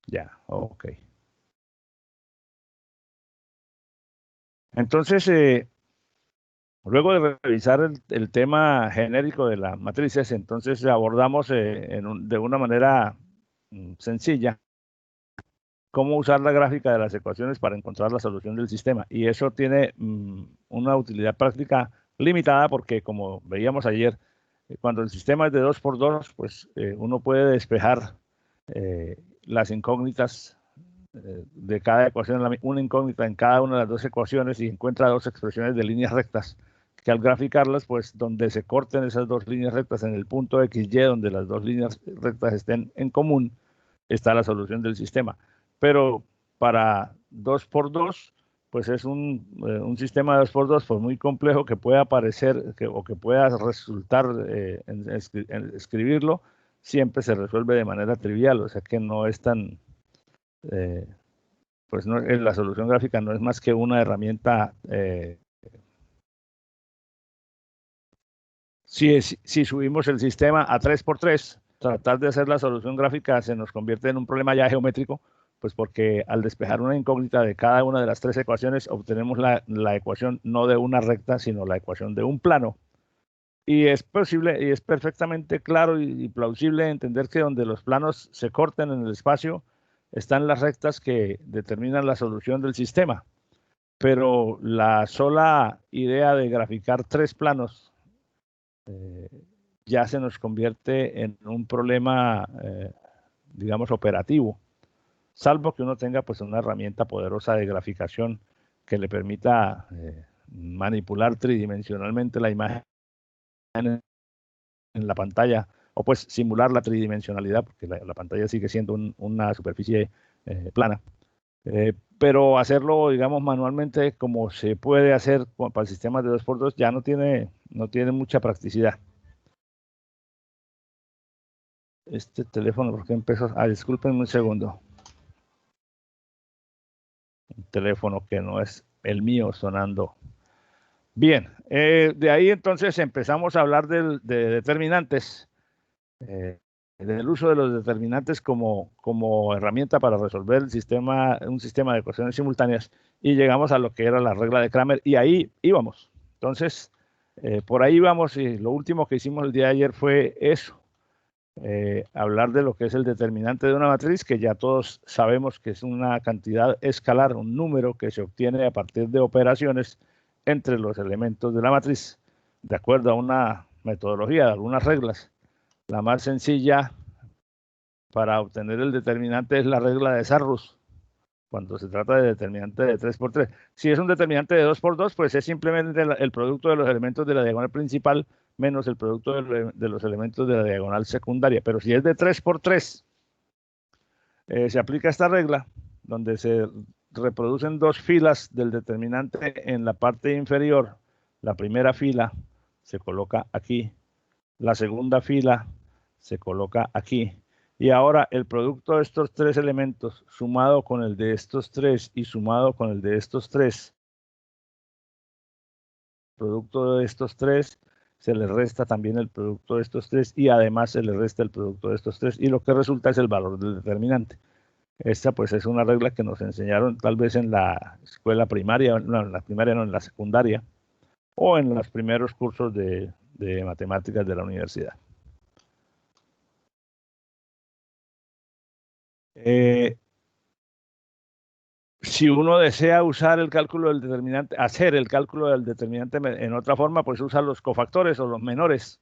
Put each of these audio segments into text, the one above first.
Ya, ok. Entonces, luego de revisar el tema genérico de las matrices, entonces abordamos de una manera sencilla cómo usar la gráfica de las ecuaciones para encontrar la solución del sistema. Y eso tiene una utilidad práctica limitada porque, como veíamos ayer, cuando el sistema es de 2 por 2, pues uno puede despejar las incógnitas de cada ecuación, una incógnita en cada una de las dos ecuaciones y encuentra dos expresiones de líneas rectas que al graficarlas, pues donde se corten esas dos líneas rectas en el punto XY, donde las dos líneas rectas estén en común, está la solución del sistema. Pero para 2 por 2, pues es un sistema de 2 por 2 pues muy complejo que puede aparecer o que pueda resultar en escribirlo, siempre se resuelve de manera trivial, o sea que no es tan, eh, pues no, la solución gráfica no es más que una herramienta. Si subimos el sistema a 3 por 3, tratar de hacer la solución gráfica se nos convierte en un problema ya geométrico, pues porque al despejar una incógnita de cada una de las tres ecuaciones, obtenemos la ecuación no de una recta, sino la ecuación de un plano. Y es posible y es perfectamente claro y plausible entender que donde los planos se corten en el espacio están las rectas que determinan la solución del sistema. Pero la sola idea de graficar tres planos ya se nos convierte en un problema, digamos, operativo, salvo que uno tenga pues una herramienta poderosa de graficación que le permita manipular tridimensionalmente la imagen en la pantalla, o pues simular la tridimensionalidad, porque la pantalla sigue siendo una superficie plana. Pero hacerlo, digamos, manualmente, como se puede hacer para el sistema de 2 por 2 ya no tiene mucha practicidad. Este teléfono, ¿por qué empezó? Ah, discúlpenme un segundo. Un teléfono que no es el mío sonando. Bien, de ahí entonces empezamos a hablar de determinantes, del uso de los determinantes como herramienta para resolver un sistema de ecuaciones simultáneas, y llegamos a lo que era la regla de Cramer, y ahí íbamos. Entonces, por ahí vamos, y lo último que hicimos el día de ayer fue eso. Hablar de lo que es el determinante de una matriz, que ya todos sabemos que es una cantidad escalar, un número que se obtiene a partir de operaciones entre los elementos de la matriz, de acuerdo a una metodología, de algunas reglas. La más sencilla para obtener el determinante es la regla de Sarrus, cuando se trata de determinante de 3 por 3. Si es un determinante de 2 por 2, pues es simplemente el producto de los elementos de la diagonal principal menos el producto de los elementos de la diagonal secundaria. Pero si es de 3 por 3, se aplica esta regla, donde se reproducen dos filas del determinante en la parte inferior. La primera fila se coloca aquí, la segunda fila se coloca aquí. Y ahora el producto de estos tres elementos sumado con el de estos tres y sumado con el de estos tres, producto de estos tres, se le resta también el producto de estos tres y además se le resta el producto de estos tres, y lo que resulta es el valor del determinante. Esta pues es una regla que nos enseñaron tal vez en la escuela primaria, no, en la primaria no, en la secundaria, o en los primeros cursos de matemáticas de la universidad. Si uno desea usar el cálculo del determinante, hacer el cálculo del determinante en otra forma, pues usa los cofactores o los menores,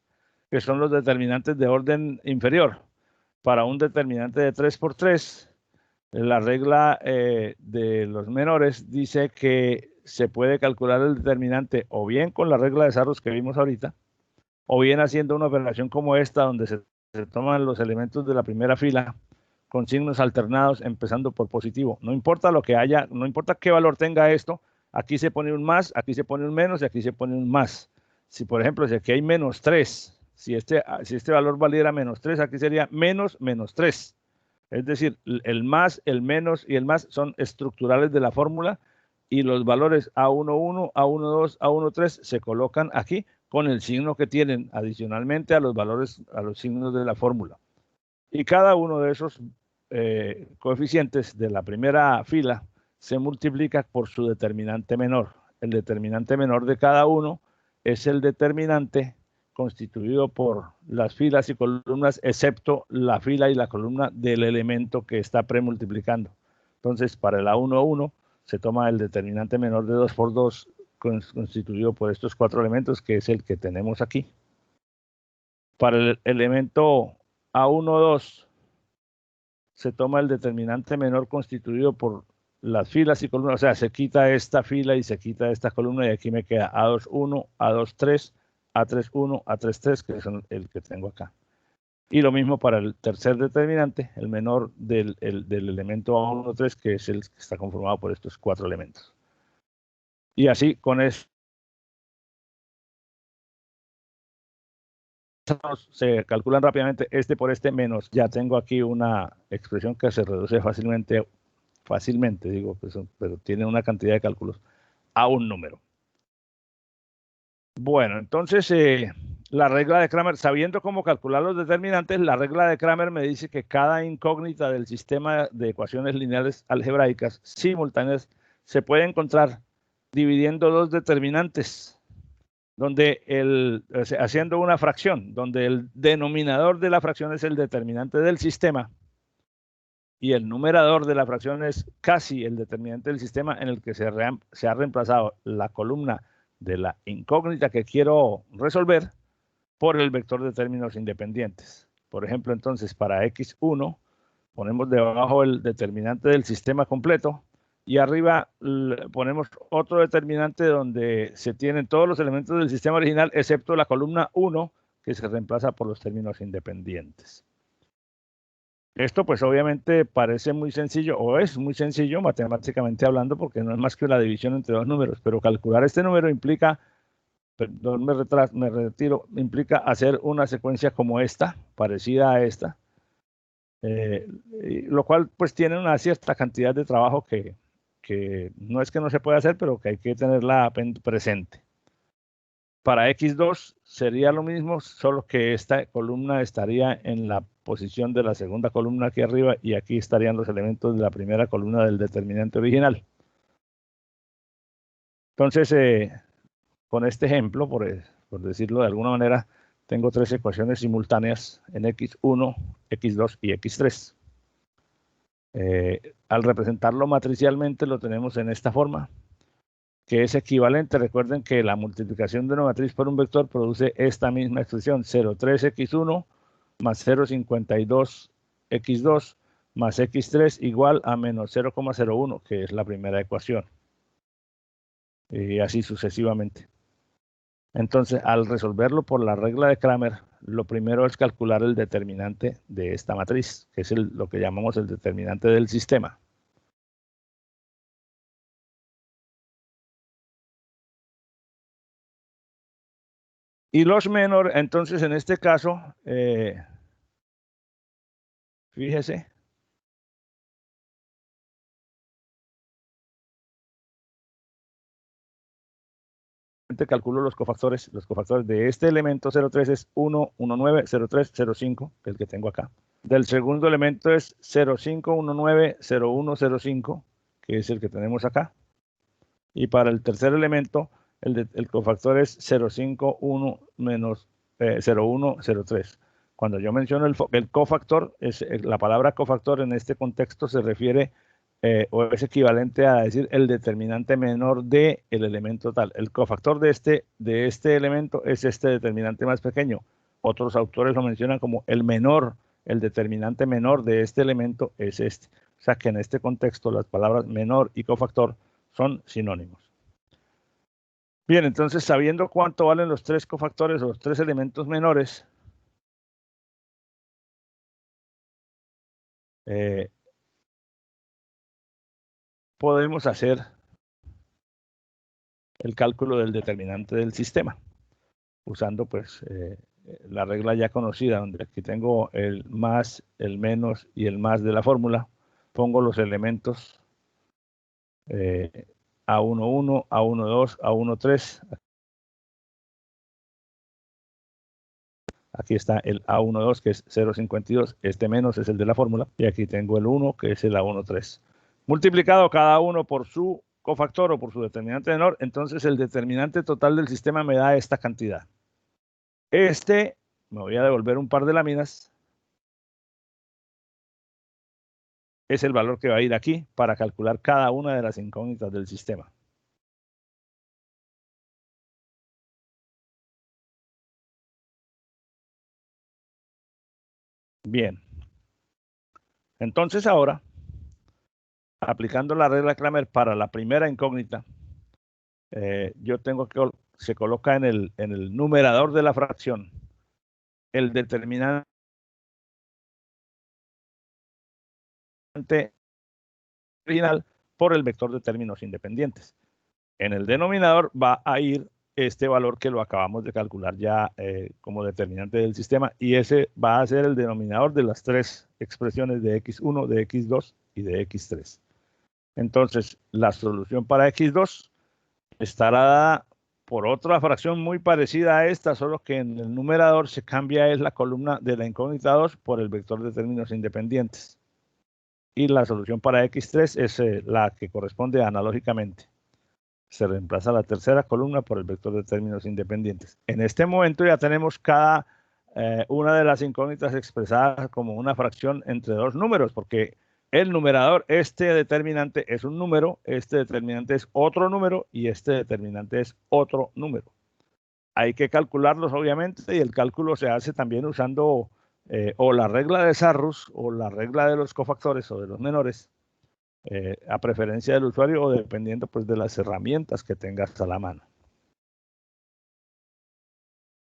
que son los determinantes de orden inferior. Para un determinante de 3 por 3, la regla de los menores dice que se puede calcular el determinante o bien con la regla de Sarrus que vimos ahorita, o bien haciendo una operación como esta, donde se toman los elementos de la primera fila con signos alternados, empezando por positivo. No importa lo que haya, no importa qué valor tenga esto, aquí se pone un más, aquí se pone un menos y aquí se pone un más. Si, por ejemplo, si aquí hay menos 3, si este valor valiera menos 3, aquí sería menos 3. Es decir, el más, el menos y el más son estructurales de la fórmula, y los valores A11, A12, A13 se colocan aquí con el signo que tienen adicionalmente a los valores, a los signos de la fórmula. Y cada uno de esos coeficientes de la primera fila se multiplica por su determinante menor. El determinante menor de cada uno es el determinante constituido por las filas y columnas, excepto la fila y la columna del elemento que está premultiplicando. Entonces, para el A11 se toma el determinante menor de 2 por 2 constituido por estos 4 elementos, que es el que tenemos aquí. Para el elemento A12 se toma el determinante menor constituido por las filas y columnas, o sea, se quita esta fila y se quita esta columna, y aquí me queda A21, A23, A31, A33, que son el que tengo acá. Y lo mismo para el tercer determinante, el menor del elemento A13, que es el que está conformado por estos 4 elementos. Y así, con eso, se calculan rápidamente este por este menos. Ya tengo aquí una expresión que se reduce fácilmente, digo, pero tiene una cantidad de cálculos a un número. Bueno, entonces la regla de Cramer, sabiendo cómo calcular los determinantes, la regla de Cramer me dice que cada incógnita del sistema de ecuaciones lineales algebraicas simultáneas se puede encontrar dividiendo los determinantes, donde haciendo una fracción, donde el denominador de la fracción es el determinante del sistema y el numerador de la fracción es casi el determinante del sistema, en el que se ha reemplazado la columna de la incógnita que quiero resolver por el vector de términos independientes. Por ejemplo, entonces, para x1 ponemos debajo el determinante del sistema completo y arriba ponemos otro determinante donde se tienen todos los elementos del sistema original excepto la columna 1, que se reemplaza por los términos independientes. Esto pues obviamente parece muy sencillo, o es muy sencillo matemáticamente hablando, porque no es más que una división entre dos números, pero calcular este número implica, perdón, me retiro, implica hacer una secuencia como esta, parecida a esta, lo cual pues tiene una cierta cantidad de trabajo que no es que no se pueda hacer, pero que hay que tenerla presente. Para x2 sería lo mismo, solo que esta columna estaría en la posición de la segunda columna aquí arriba y aquí estarían los elementos de la primera columna del determinante original. Entonces, con este ejemplo, por decirlo de alguna manera, tengo 3 ecuaciones simultáneas en x1, x2 y x3. Al representarlo matricialmente lo tenemos en esta forma, que es equivalente. Recuerden que la multiplicación de una matriz por un vector produce esta misma expresión, 0,3x1 más 0,52x2 más x3 igual a menos 0,01, que es la primera ecuación. Y así sucesivamente. Entonces, al resolverlo por la regla de Cramer, lo primero es calcular el determinante de esta matriz, que es lo que llamamos el determinante del sistema. Y los menores, entonces en este caso, fíjese, calculo los cofactores. Los cofactores de este elemento 0,3 es 1, 1,9, 0,3, 0,5, que es el que tengo acá. Del segundo elemento es 0,5, 1,9, 0,1, 0,5, que es el que tenemos acá. Y para el tercer elemento, el cofactor es 0,5, 1, menos 0,1, 0,3. Cuando yo menciono el cofactor, la palabra cofactor en este contexto se refiere o es equivalente a decir el determinante menor del elemento tal. El cofactor de este elemento es este determinante más pequeño. Otros autores lo mencionan como el determinante menor de este elemento es este. O sea que en este contexto las palabras menor y cofactor son sinónimos. Bien, entonces sabiendo cuánto valen los 3 cofactores o los 3 elementos menores, podemos hacer el cálculo del determinante del sistema, usando pues la regla ya conocida, donde aquí tengo el más, el menos y el más de la fórmula. Pongo los elementos A11, A12, A13. aquí está el A12, que es 0,52. Este menos es el de la fórmula. Y aquí tengo el 1, que es el A13. Multiplicado cada uno por su cofactor o por su determinante menor, entonces el determinante total del sistema me da esta cantidad. Me voy a devolver un par de láminas. Es el valor que va a ir aquí para calcular cada una de las incógnitas del sistema. Bien. Entonces ahora, aplicando la regla Kramer para la primera incógnita, yo tengo que se coloca en el numerador de la fracción el determinante original por el vector de términos independientes. En el denominador va a ir este valor que lo acabamos de calcular ya como determinante del sistema, y ese va a ser el denominador de las tres expresiones de x1, de x2 y de x3. Entonces, la solución para x2 estará dada por otra fracción muy parecida a esta, solo que en el numerador se cambia es la columna de la incógnita 2 por el vector de términos independientes. Y la solución para x3 es la que corresponde analógicamente. Se reemplaza la tercera columna por el vector de términos independientes. En este momento ya tenemos cada una de las incógnitas expresadas como una fracción entre dos números, porque el numerador, este determinante es un número, este determinante es otro número y este determinante es otro número. Hay que calcularlos obviamente, y el cálculo se hace también usando o la regla de Sarrus o la regla de los cofactores o de los menores, a preferencia del usuario o dependiendo pues de las herramientas que tengas a la mano.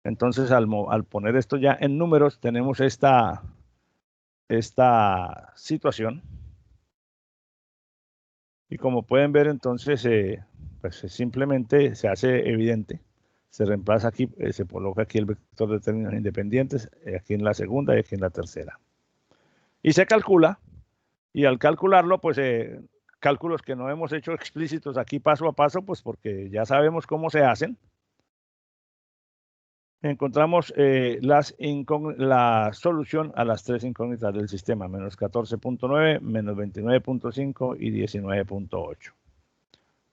Entonces al poner esto ya en números tenemos esta situación, y como pueden ver entonces pues simplemente se hace evidente, se reemplaza aquí, se coloca aquí el vector de términos independientes, aquí en la segunda y aquí en la tercera, y se calcula. Y al calcularlo, pues cálculos que no hemos hecho explícitos aquí paso a paso, pues porque ya sabemos cómo se hacen. Encontramos la solución a las tres incógnitas del sistema, menos 14.9, menos 29.5 y 19.8.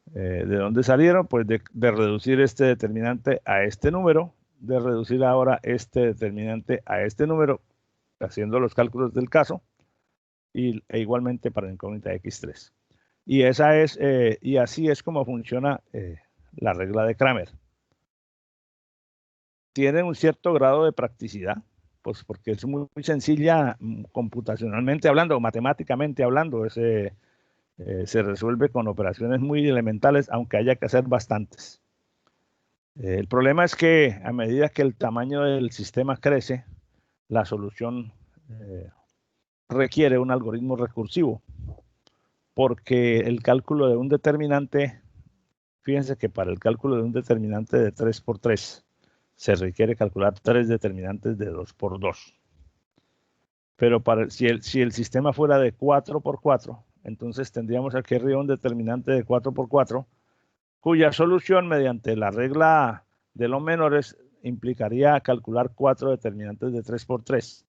¿De dónde salieron? Pues de reducir este determinante a este número, de reducir ahora este determinante a este número, haciendo los cálculos del caso, e igualmente para la incógnita x3. Y y así es como funciona la regla de Kramer. Tiene un cierto grado de practicidad, pues porque es muy sencilla computacionalmente hablando, o matemáticamente hablando. Se resuelve con operaciones muy elementales, aunque haya que hacer bastantes. El problema es que a medida que el tamaño del sistema crece, la solución requiere un algoritmo recursivo, porque el cálculo de un determinante, fíjense que para el cálculo de un determinante de 3×3 se requiere calcular tres determinantes de 2×2. Pero si el sistema fuera de 4×4, entonces tendríamos aquí arriba un determinante de 4×4, cuya solución mediante la regla de los menores implicaría calcular 4 determinantes de 3×3.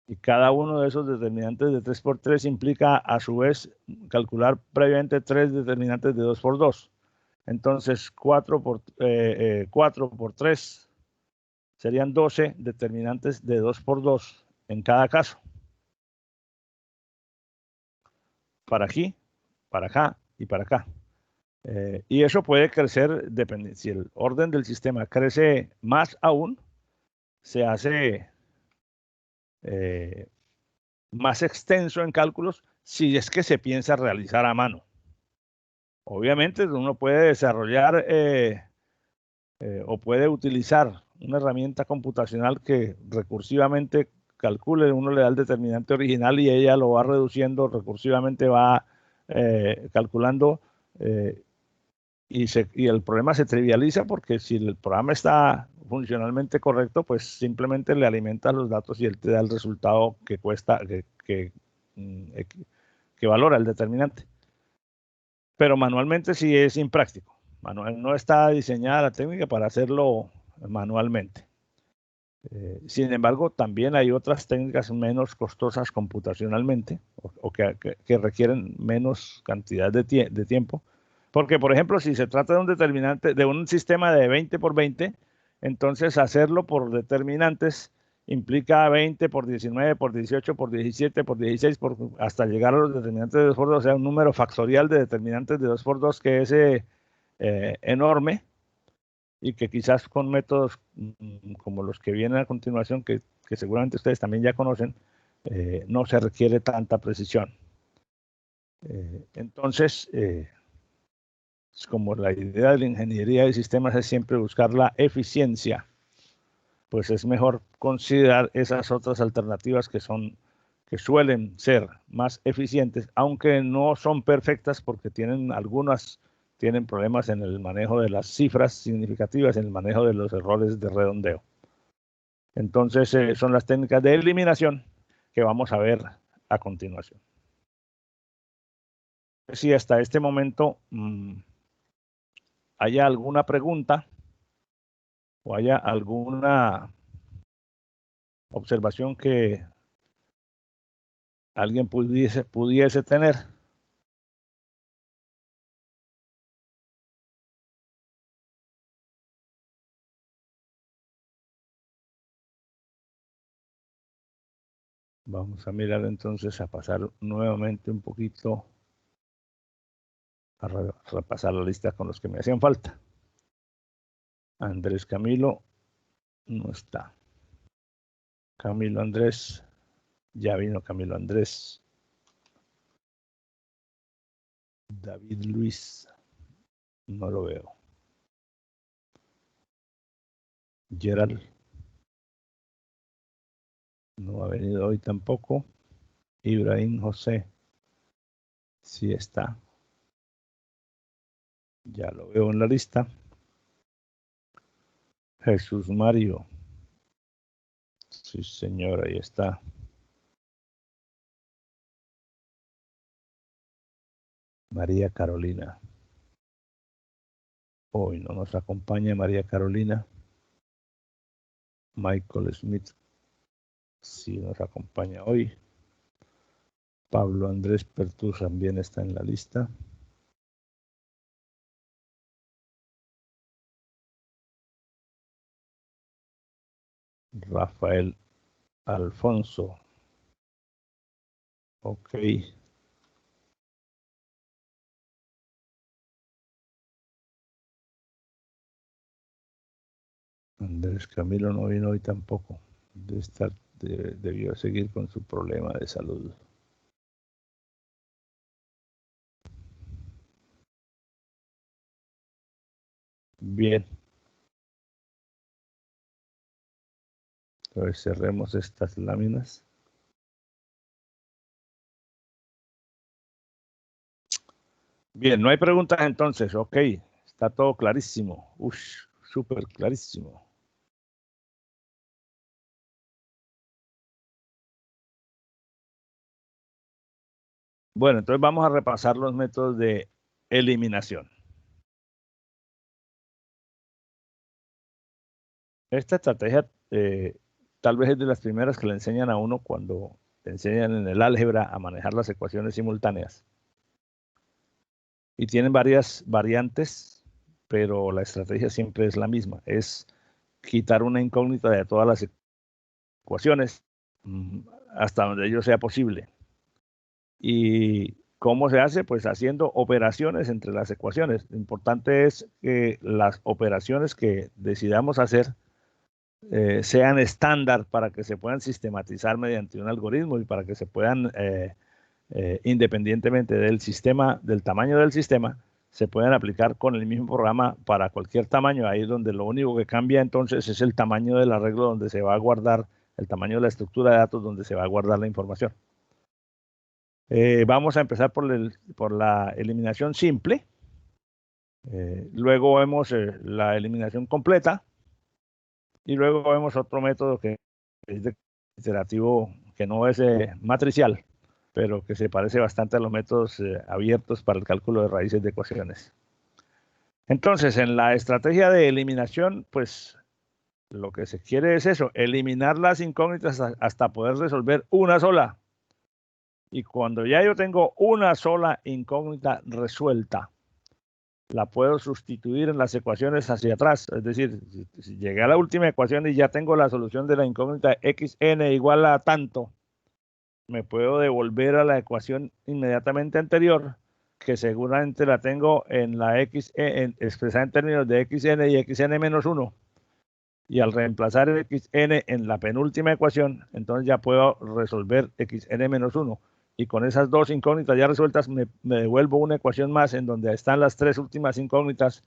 Y cada uno de esos determinantes de 3×3 implica a su vez calcular previamente 3 determinantes de 2×2. Entonces 4 por 3 serían 12 determinantes de 2×2 en cada caso. Para aquí, para acá y para acá. Y eso puede crecer, si el orden del sistema crece más aún, se hace más extenso en cálculos si es que se piensa realizar a mano. Obviamente uno puede desarrollar o puede utilizar una herramienta computacional que recursivamente calcule, uno le da el determinante original y ella lo va reduciendo, recursivamente va calculando, y el problema se trivializa, porque si el programa está funcionalmente correcto, pues simplemente le alimentas los datos y él te da el resultado que valora el determinante. Pero manualmente sí es impráctico. No está diseñada la técnica para hacerlo manualmente. Sin embargo, también hay otras técnicas menos costosas computacionalmente o que requieren menos cantidad de tiempo. Porque, por ejemplo, si se trata de un determinante, de un sistema de 20 por 20, entonces hacerlo por determinantes implica 20 por 19, por 18, por 17, por 16, hasta llegar a los determinantes de 2 por 2, o sea, un número factorial de determinantes de 2 por 2 que es enorme, y que quizás con métodos como los que vienen a continuación, que seguramente ustedes también ya conocen, no se requiere tanta precisión. Entonces, como la idea de la ingeniería de sistemas es siempre buscar la eficiencia, pues es mejor considerar esas otras alternativas que suelen ser más eficientes, aunque no son perfectas porque tienen problemas en el manejo de las cifras significativas, en el manejo de los errores de redondeo. Entonces, son las técnicas de eliminación que vamos a ver a continuación. Si hasta este momento haya alguna pregunta o haya alguna observación que alguien pudiese tener. Vamos a mirar entonces, a pasar nuevamente un poquito, a repasar la lista con los que me hacían falta. Andrés Camilo no está. Camilo Andrés, ya vino Camilo Andrés. David Luis, no lo veo. Gerald, no ha venido hoy tampoco. Ibrahim José, sí está. Ya lo veo en la lista. Jesús Mario, sí señor, ahí está. María Carolina, hoy no nos acompaña María Carolina. Michael Smith, sí nos acompaña hoy. Pablo Andrés Pertús también está en la lista. Rafael Alfonso, ok. Andrés Camilo no vino hoy tampoco. Debió seguir con su problema de salud. Bien. Entonces cerremos estas láminas. Bien, no hay preguntas entonces. Ok, está todo clarísimo. Ush, súper clarísimo. Bueno, entonces vamos a repasar los métodos de eliminación. Esta estrategia tal vez es de las primeras que le enseñan a uno cuando le enseñan en el álgebra a manejar las ecuaciones simultáneas. Y tienen varias variantes, pero la estrategia siempre es la misma. Es quitar una incógnita de todas las ecuaciones hasta donde ello sea posible. ¿Y cómo se hace? Pues haciendo operaciones entre las ecuaciones. Lo importante es que las operaciones que decidamos hacer sean estándar para que se puedan sistematizar mediante un algoritmo y para que se puedan, independientemente del sistema, del tamaño del sistema, se puedan aplicar con el mismo programa para cualquier tamaño. Ahí es donde lo único que cambia entonces es el tamaño del arreglo donde se va a guardar, el tamaño de la estructura de datos donde se va a guardar la información. Vamos a empezar por la eliminación simple. Luego vemos la eliminación completa. Y luego vemos otro método que es iterativo, que no es matricial, pero que se parece bastante a los métodos abiertos para el cálculo de raíces de ecuaciones. Entonces, en la estrategia de eliminación, pues Lo que se quiere es eso, eliminar las incógnitas hasta poder resolver una sola. Y cuando ya yo tengo una sola incógnita resuelta, la puedo sustituir en las ecuaciones hacia atrás. Es decir, si llegué a la última ecuación y ya tengo la solución de la incógnita xn igual a tanto, me puedo devolver a la ecuación inmediatamente anterior, que seguramente la tengo en la expresada en términos de xn y xn menos 1. Y al reemplazar el xn en la penúltima ecuación, entonces ya puedo resolver xn menos 1. Y con esas dos incógnitas ya resueltas, me devuelvo una ecuación más en donde están las tres últimas incógnitas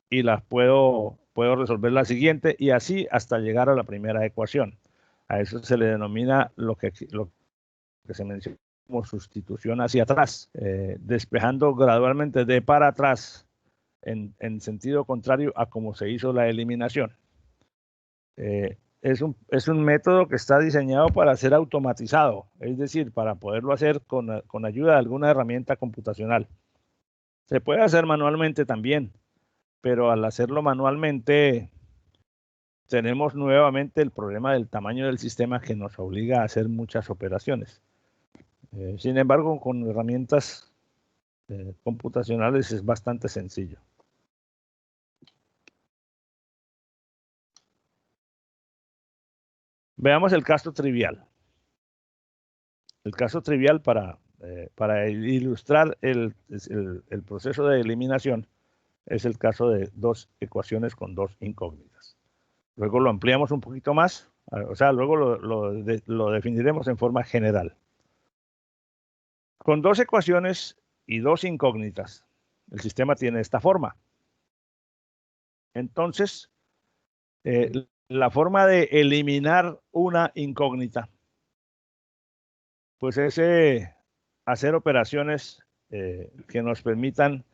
y las puedo resolver la siguiente y así hasta llegar a la primera ecuación. A eso se le denomina lo que se menciona como sustitución hacia atrás, despejando gradualmente de para atrás en sentido contrario a como se hizo la eliminación. Es un método que está diseñado para ser automatizado, es decir, para poderlo hacer con ayuda de alguna herramienta computacional. Se puede hacer manualmente también, pero al hacerlo manualmente tenemos nuevamente el problema del tamaño del sistema que nos obliga a hacer muchas operaciones. Sin embargo, con herramientas computacionales es bastante sencillo. Veamos el caso trivial. El caso trivial para ilustrar el proceso de eliminación es el caso de dos ecuaciones con dos incógnitas. Luego lo ampliamos un poquito más, o sea, luego lo definiremos en forma general. Con dos ecuaciones y dos incógnitas, el sistema tiene esta forma. Entonces, la forma de eliminar una incógnita, pues es hacer operaciones que nos permitan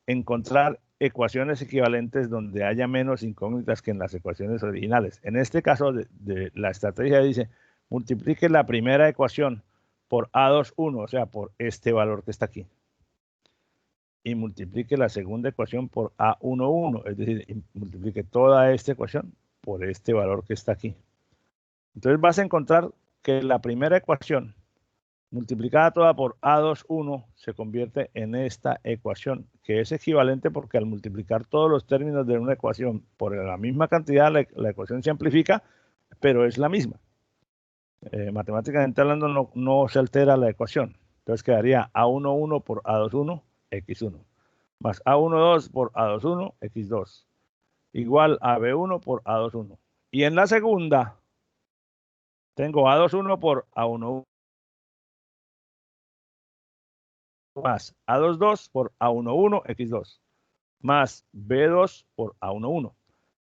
encontrar ecuaciones equivalentes donde haya menos incógnitas que en las ecuaciones originales. En este caso, la estrategia dice, multiplique la primera ecuación por A21, o sea, por este valor que está aquí. Y multiplique la segunda ecuación por A11, es decir, multiplique toda esta ecuación por este valor que está aquí. Entonces vas a encontrar que la primera ecuación multiplicada toda por A21 se convierte en esta ecuación, que es equivalente porque al multiplicar todos los términos de una ecuación por la misma cantidad, la ecuación se amplifica, pero es la misma. Matemáticamente hablando, no se altera la ecuación. Entonces quedaría A11 por A21, X1, más A12 por A21, X2, igual a B1 por A21. Y en la segunda, tengo A21 por A11 más A22 por A11, X2, más B2 por A11.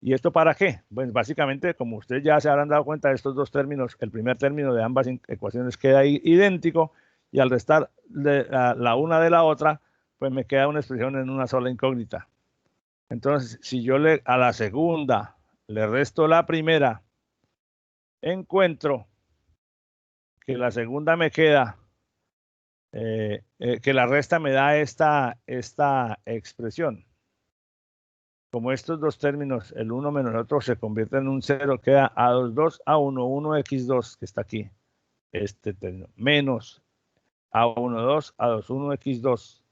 ¿Y esto para qué? Pues básicamente, como ustedes ya se habrán dado cuenta de estos dos términos, el primer término de ambas ecuaciones queda idéntico y al restar la una de la otra, pues me queda una expresión en una sola incógnita. Entonces, si yo a la segunda le resto la primera, encuentro que la segunda me queda, que la resta me da esta expresión. Como estos dos términos, el uno menos el otro, se convierte en un 0, queda A22, A11, X2, que está aquí, este término, menos A12, A21, X2,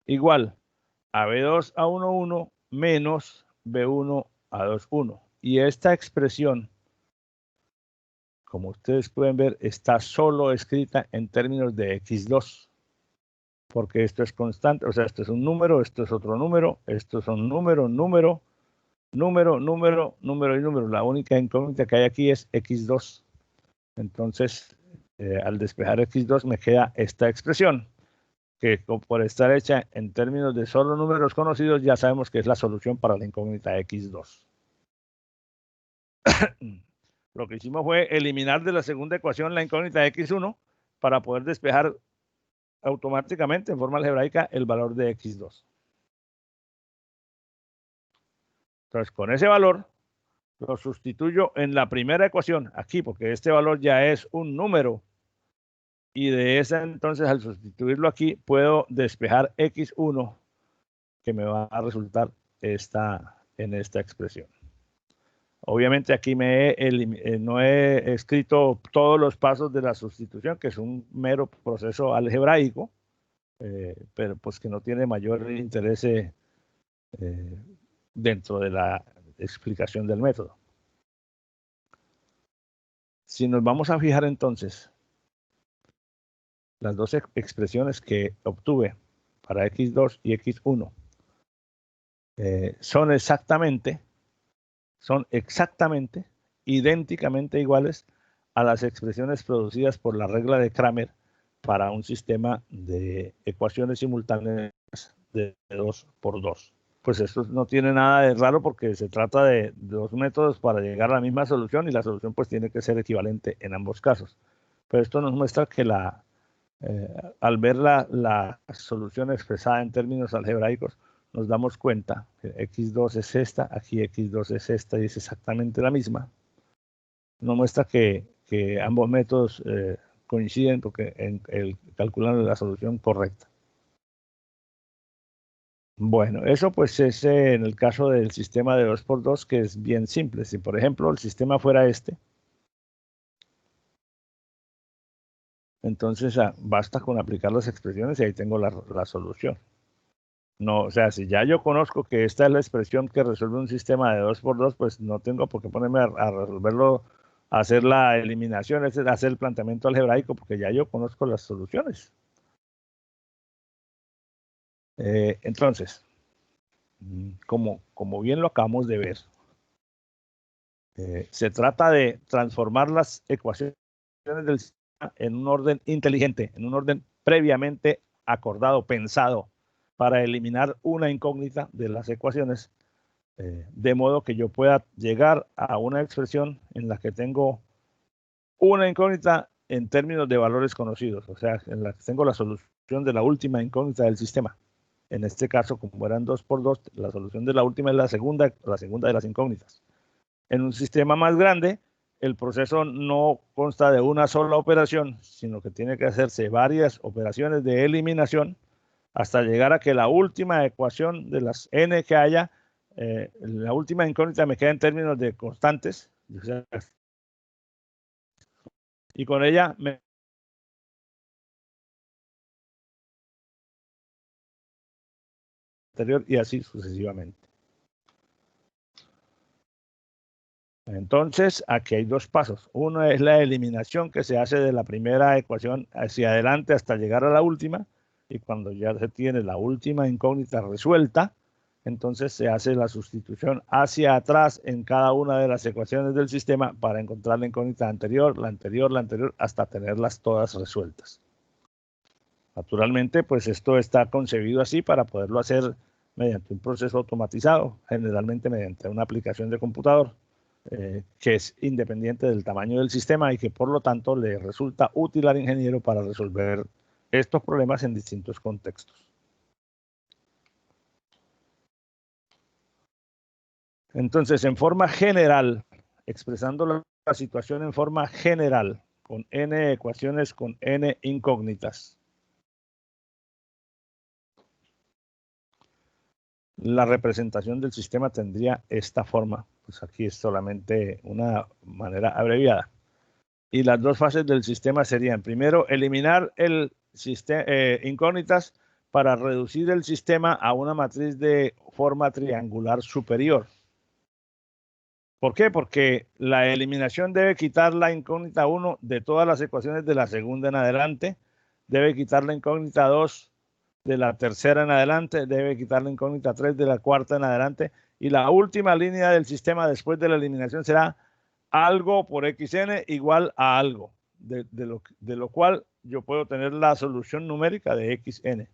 igual a B2, A11, menos B1, A21. Y esta expresión, como ustedes pueden ver, está solo escrita en términos de X2. Porque esto es constante, o sea, esto es un número, esto es otro número, estos son número, número y número. La única incógnita que hay aquí es X2. Entonces, al despejar X2 me queda esta expresión, que por estar hecha en términos de solo números conocidos, ya sabemos que es la solución para la incógnita X2. Lo que hicimos fue eliminar de la segunda ecuación la incógnita X1 para poder despejar automáticamente en forma algebraica el valor de X2. Entonces, con ese valor lo sustituyo en la primera ecuación, aquí, porque este valor ya es un número. Y de esa, entonces, al sustituirlo aquí, puedo despejar X1, que me va a resultar en esta expresión. Obviamente aquí no he escrito todos los pasos de la sustitución, que es un mero proceso algebraico, pero pues que no tiene mayor interés dentro de la explicación del método. Si nos vamos a fijar entonces, las dos expresiones que obtuve para x2 y x1 son exactamente, idénticamente iguales a las expresiones producidas por la regla de Cramer para un sistema de ecuaciones simultáneas de 2 por 2. Pues esto no tiene nada de raro porque se trata de dos métodos para llegar a la misma solución y la solución pues tiene que ser equivalente en ambos casos. Pero esto nos muestra que al ver la solución expresada en términos algebraicos, nos damos cuenta que x2 es esta, aquí x2 es esta y es exactamente la misma. Nos muestra que ambos métodos coinciden porque calculan la solución correcta. Bueno, eso pues es en el caso del sistema de 2 por 2, que es bien simple. Si por ejemplo el sistema fuera este, entonces basta con aplicar las expresiones y ahí tengo la solución. No, o sea, si ya yo conozco que esta es la expresión que resuelve un sistema de 2 por 2, pues no tengo por qué ponerme a resolverlo, a hacer la eliminación, hacer el planteamiento algebraico, porque ya yo conozco las soluciones. Entonces, como bien lo acabamos de ver, se trata de transformar las ecuaciones del sistema en un orden inteligente, en un orden previamente acordado, pensado, para eliminar una incógnita de las ecuaciones, de modo que yo pueda llegar a una expresión en la que tengo una incógnita en términos de valores conocidos, o sea, en la que tengo la solución de la última incógnita del sistema. En este caso, como eran 2 por 2, la solución de la última es la segunda de las incógnitas. En un sistema más grande, el proceso no consta de una sola operación, sino que tiene que hacerse varias operaciones de eliminación hasta llegar a que la última ecuación de las n que haya, la última incógnita me queda en términos de constantes, y con ella me anterior y así sucesivamente. Entonces, aquí hay dos pasos. Uno es la eliminación que se hace de la primera ecuación hacia adelante hasta llegar a la última, y cuando ya se tiene la última incógnita resuelta, entonces se hace la sustitución hacia atrás en cada una de las ecuaciones del sistema para encontrar la incógnita anterior, la anterior, la anterior, hasta tenerlas todas resueltas. Naturalmente, pues esto está concebido así para poderlo hacer mediante un proceso automatizado, generalmente mediante una aplicación de computador, que es independiente del tamaño del sistema y que por lo tanto le resulta útil al ingeniero para resolver estos problemas en distintos contextos. Entonces, en forma general, expresando la situación en forma general, con n ecuaciones con n incógnitas, la representación del sistema tendría esta forma. Pues aquí es solamente una manera abreviada. Y las dos fases del sistema serían, primero, eliminar el incógnitas para reducir el sistema a una matriz de forma triangular superior. ¿Por qué? Porque la eliminación debe quitar la incógnita 1 de todas las ecuaciones de la segunda en adelante, debe quitar la incógnita 2 de la tercera en adelante, debe quitar la incógnita 3 de la cuarta en adelante, y la última línea del sistema después de la eliminación será algo por xn igual a algo, de lo cual yo puedo tener la solución numérica de xn.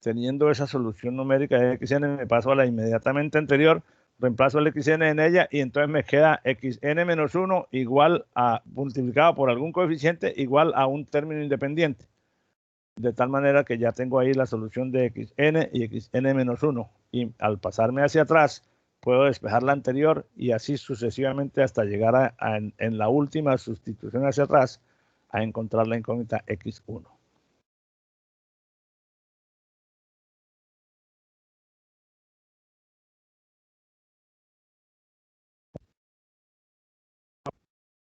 Teniendo esa solución numérica de xn, me paso a la inmediatamente anterior, reemplazo el xn en ella y entonces me queda xn menos 1 igual a, multiplicado por algún coeficiente, igual a un término independiente. De tal manera que ya tengo ahí la solución de xn y xn menos 1. Y al pasarme hacia atrás, puedo despejar la anterior y así sucesivamente hasta llegar en la última sustitución hacia atrás a encontrar la incógnita x1.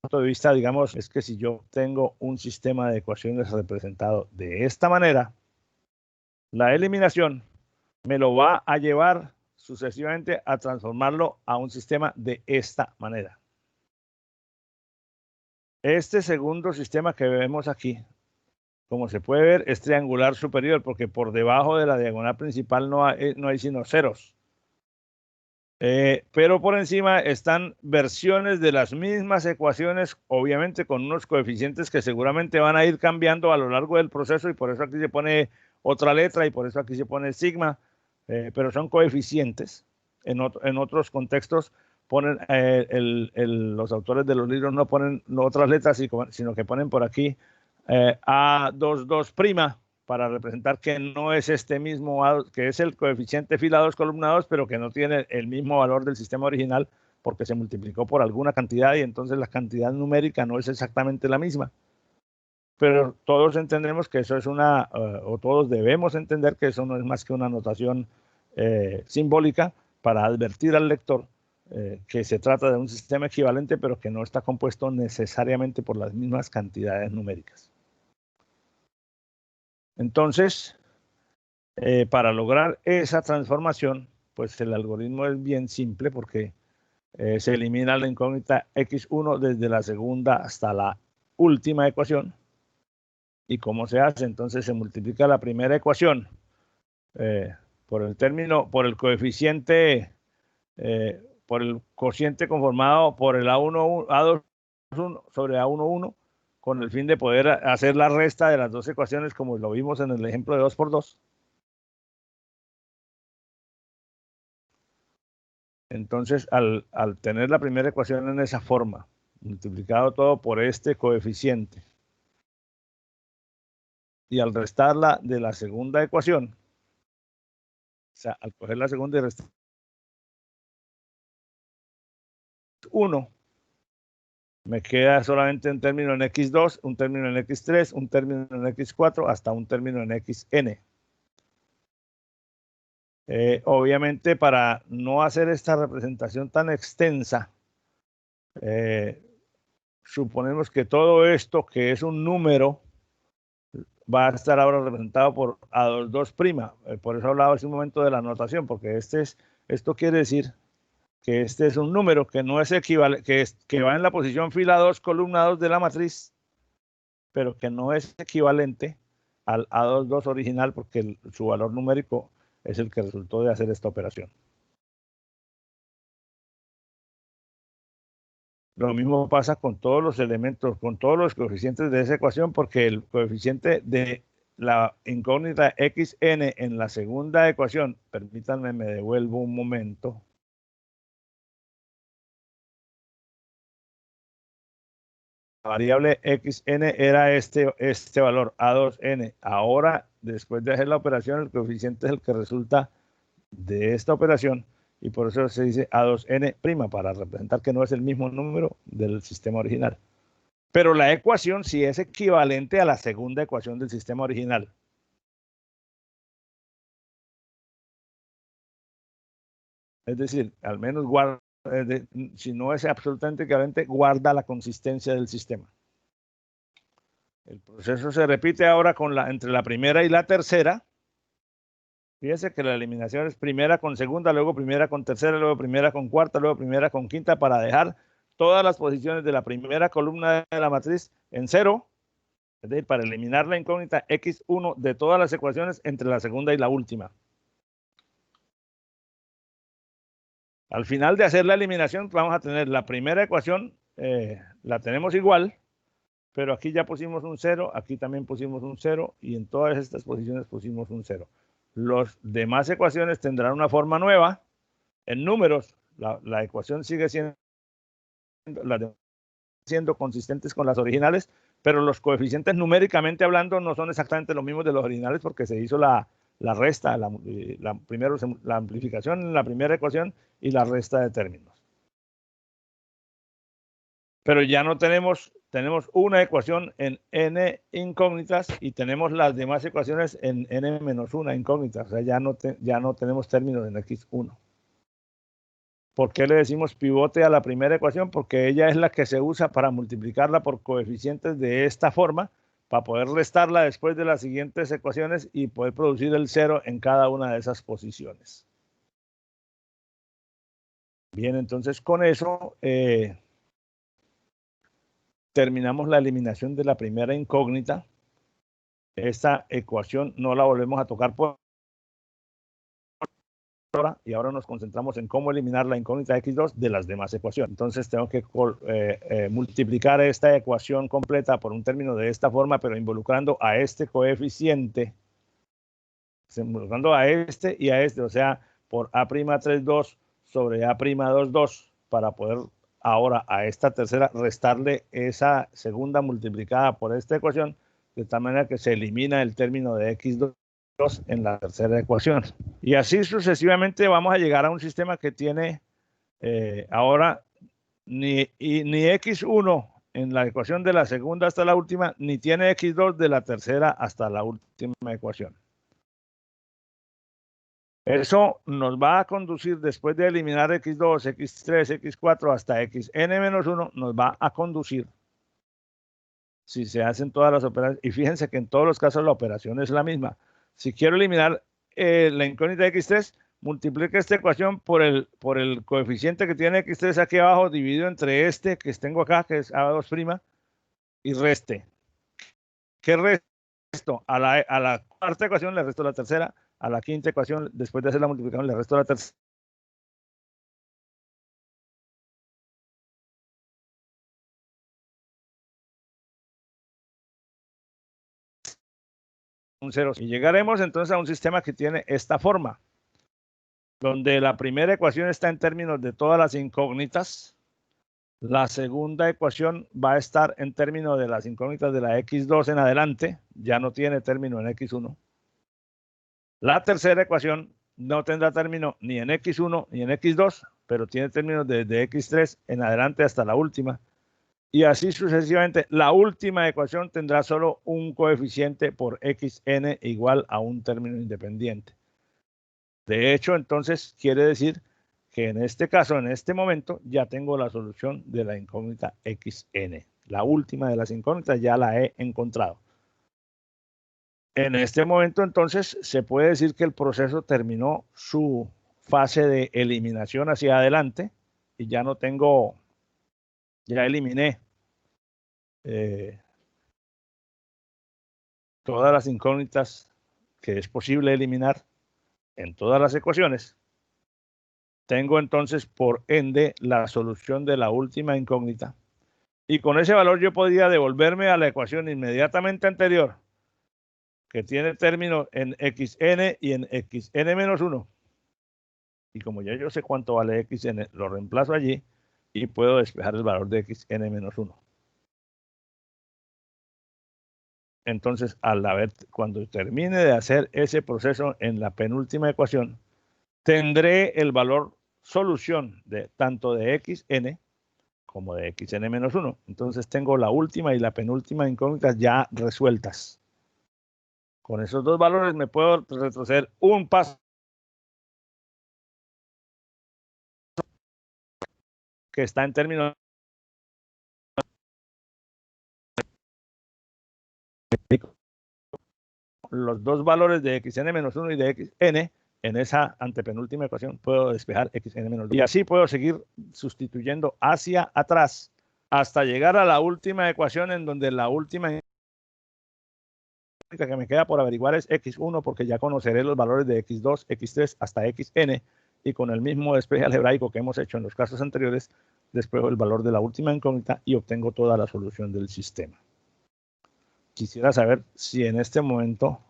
punto de vista, digamos, es que si yo tengo un sistema de ecuaciones representado de esta manera, la eliminación me lo va a llevar sucesivamente a transformarlo a un sistema de esta manera. Este segundo sistema que vemos aquí, como se puede ver, es triangular superior, porque por debajo de la diagonal principal no hay sino ceros. Pero por encima están versiones de las mismas ecuaciones, obviamente con unos coeficientes que seguramente van a ir cambiando a lo largo del proceso, y por eso aquí se pone otra letra y por eso aquí se pone sigma, pero son coeficientes. En otros contextos ponen, los autores de los libros no ponen otras letras, sino que ponen por aquí A22' para representar que no es este mismo, que es el coeficiente fila 2, columna 2, pero que no tiene el mismo valor del sistema original porque se multiplicó por alguna cantidad y entonces la cantidad numérica no es exactamente la misma. Pero todos entendemos que eso es o todos debemos entender que eso no es más que una notación simbólica para advertir al lector que se trata de un sistema equivalente, pero que no está compuesto necesariamente por las mismas cantidades numéricas. Entonces, para lograr esa transformación, pues el algoritmo es bien simple porque se elimina la incógnita x1 desde la segunda hasta la última ecuación. ¿Y cómo se hace? Entonces se multiplica la primera ecuación por el coeficiente, por el cociente conformado por el A2 sobre A11, con el fin de poder hacer la resta de las dos ecuaciones, como lo vimos en el ejemplo de 2 por 2. Entonces, al tener la primera ecuación en esa forma, multiplicado todo por este coeficiente, y al restarla de la segunda ecuación, o sea, al coger la segunda y restar 1, me queda solamente un término en x2, un término en x3, un término en x4, hasta un término en xn. Obviamente, para no hacer esta representación tan extensa, suponemos que todo esto, que es un número, va a estar ahora representado por A22'. Por eso hablaba hace un momento de la notación, porque esto quiere decir que este es un número que no es equivalente, que va en la posición fila 2, columna 2 de la matriz, pero que no es equivalente al A22 original, porque su valor numérico es el que resultó de hacer esta operación. Lo mismo pasa con todos los elementos, con todos los coeficientes de esa ecuación, porque el coeficiente de la incógnita xn en la segunda ecuación, permítanme, me devuelvo un momento. La variable xn era este valor, A2n. Ahora, después de hacer la operación, el coeficiente es el que resulta de esta operación, y por eso se dice A2n', para representar que no es el mismo número del sistema original. Pero la ecuación sí es equivalente a la segunda ecuación del sistema original. Es decir, al menos guarda, si no es absolutamente equivalente, guarda la consistencia del sistema. El proceso se repite ahora entre la primera y la tercera. Fíjense que la eliminación es primera con segunda, luego primera con tercera, luego primera con cuarta, luego primera con quinta, para dejar todas las posiciones de la primera columna de la matriz en cero. Es decir, para eliminar la incógnita x1 de todas las ecuaciones entre la segunda y la última. Al final de hacer la eliminación, vamos a tener la primera ecuación, la tenemos igual, pero aquí ya pusimos un 0, aquí también pusimos un 0, y en todas estas posiciones pusimos un 0. Las demás ecuaciones tendrán una forma nueva. En números, la ecuación sigue siendo consistentes con las originales, pero los coeficientes numéricamente hablando no son exactamente los mismos de los originales, porque se hizo la resta, primero la amplificación en la primera ecuación y la resta de términos. Pero ya no tenemos una ecuación en n incógnitas y tenemos las demás ecuaciones en n-1 incógnitas. O sea, ya no tenemos términos en x1. ¿Por qué le decimos pivote a la primera ecuación? Porque ella es la que se usa para multiplicarla por coeficientes de esta forma, para poder restarla después de las siguientes ecuaciones y poder producir el cero en cada una de esas posiciones. Bien, entonces con eso terminamos la eliminación de la primera incógnita. Esta ecuación no la volvemos a tocar por ahora, y ahora nos concentramos en cómo eliminar la incógnita x2 de las demás ecuaciones. Entonces tengo que multiplicar esta ecuación completa por un término de esta forma, pero involucrando a este coeficiente, involucrando a este y a este, o sea, por A'32 sobre A'22, para poder ahora a esta tercera restarle esa segunda multiplicada por esta ecuación, de tal manera que se elimina el término de x2 en la tercera ecuación. Y así sucesivamente vamos a llegar a un sistema que tiene ahora ni x1 en la ecuación de la segunda hasta la última, ni tiene x2 de la tercera hasta la última ecuación. Eso nos va a conducir, después de eliminar x2, x3, x4 hasta xn-1, nos va a conducir, si se hacen todas las operaciones, y fíjense que en todos los casos la operación es la misma. Si quiero eliminar la incógnita x3, multiplique esta ecuación por el coeficiente que tiene x3 aquí abajo, dividido entre este que tengo acá, que es a2', y reste. ¿Qué resto? A la cuarta ecuación le resto la tercera, a la quinta ecuación, después de hacer la multiplicación, le resto la tercera. Un cero. Y llegaremos entonces a un sistema que tiene esta forma, donde la primera ecuación está en términos de todas las incógnitas. La segunda ecuación va a estar en términos de las incógnitas de la x2 en adelante, ya no tiene término en x1. La tercera ecuación no tendrá término ni en x1 ni en x2, pero tiene términos desde x3 en adelante hasta la última. Y así sucesivamente, la última ecuación tendrá solo un coeficiente por xn igual a un término independiente. De hecho, entonces quiere decir que en este caso, en este momento, ya tengo la solución de la incógnita xn. La última de las incógnitas ya la he encontrado. En este momento, entonces, se puede decir que el proceso terminó su fase de eliminación hacia adelante y ya no tengo, ya eliminé todas las incógnitas que es posible eliminar en todas las ecuaciones. Tengo entonces, por ende, la solución de la última incógnita. Y con ese valor yo podría devolverme a la ecuación inmediatamente anterior, que tiene término en xn y en xn-1. Y como ya yo sé cuánto vale xn, lo reemplazo allí y puedo despejar el valor de xn-1. Entonces, cuando termine de hacer ese proceso en la penúltima ecuación, tendré el valor solución de tanto de xn como de xn-1. Entonces tengo la última y la penúltima incógnitas ya resueltas. Con esos dos valores me puedo retroceder un paso que está en términos los dos valores de xn-1 y de xn en esa antepenúltima ecuación puedo despejar xn-2. Y así puedo seguir sustituyendo hacia atrás hasta llegar a la última ecuación, en donde la última que me queda por averiguar es x1, porque ya conoceré los valores de x2, x3 hasta xn, y con el mismo despeje algebraico que hemos hecho en los casos anteriores, despejo el valor de la última incógnita y obtengo toda la solución del sistema. Quisiera saber si en este momento,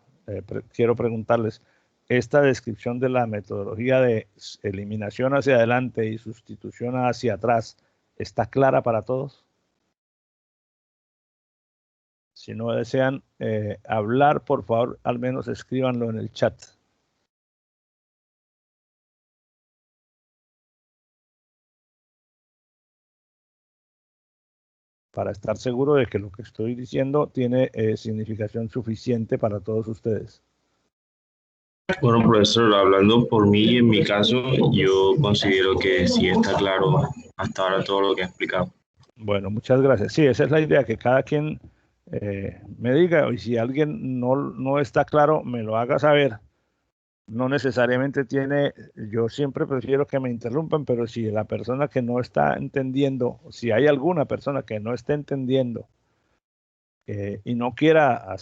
quiero preguntarles, esta descripción de la metodología de eliminación hacia adelante y sustitución hacia atrás, ¿está clara para todos? Si no desean hablar, por favor, al menos escríbanlo en el chat. Para estar seguro de que lo que estoy diciendo tiene significación suficiente para todos ustedes. Bueno, profesor, hablando por mí, en mi caso, yo considero que sí está claro hasta ahora todo lo que ha explicado. Bueno, muchas gracias. Sí, esa es la idea, que cada quien me diga, y si alguien no está claro, me lo haga saber. No necesariamente tiene, yo siempre prefiero que me interrumpan, pero si la persona que no está entendiendo, si hay alguna persona que no esté entendiendo y no quiera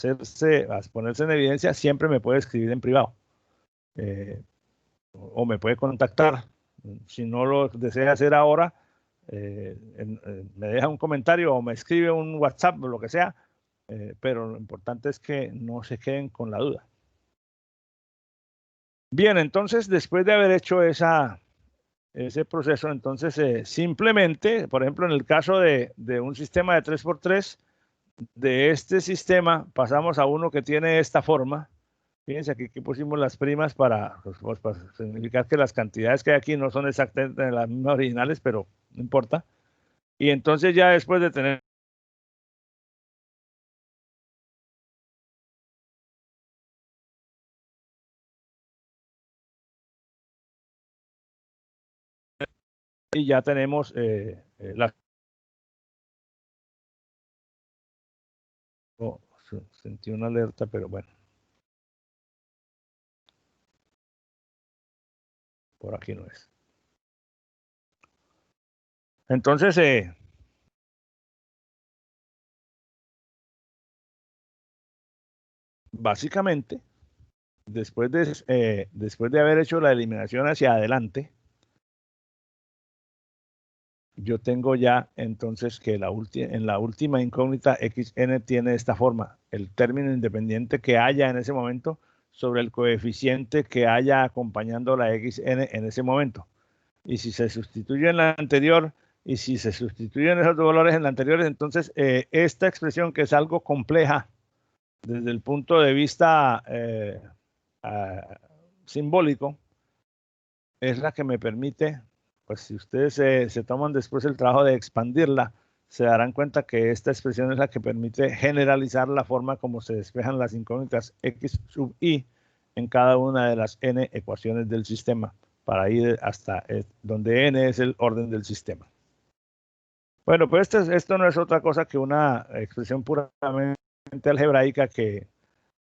ponerse en evidencia, siempre me puede escribir en privado eh, o me puede contactar. Si no lo desea hacer ahora, me deja un comentario o me escribe un WhatsApp o lo que sea, pero lo importante es que no se queden con la duda. Bien, entonces después de haber hecho ese proceso, entonces simplemente, por ejemplo, en el caso de un sistema de 3x3, de este sistema pasamos a uno que tiene esta forma. Fíjense aquí pusimos las primas para significar que las cantidades que hay aquí no son exactamente las mismas originales, pero no importa. Y entonces ya después de tener y ya tenemos la oh, sentí una alerta, pero bueno, por aquí no es. Entonces, básicamente, después de haber hecho la eliminación hacia adelante, yo tengo ya entonces que en la última incógnita xn tiene esta forma, el término independiente que haya en ese momento sobre el coeficiente que haya acompañando la xn en ese momento. Y si se sustituye en la anterior y si se sustituyen esos dos valores en la anterior, entonces esta expresión que es algo compleja desde el punto de vista simbólico, es la que me permite, pues si ustedes se toman después el trabajo de expandirla, se darán cuenta que esta expresión es la que permite generalizar la forma como se despejan las incógnitas x sub i en cada una de las n ecuaciones del sistema, para ir hasta donde n es el orden del sistema. Bueno, pues esto no es otra cosa que una expresión puramente algebraica que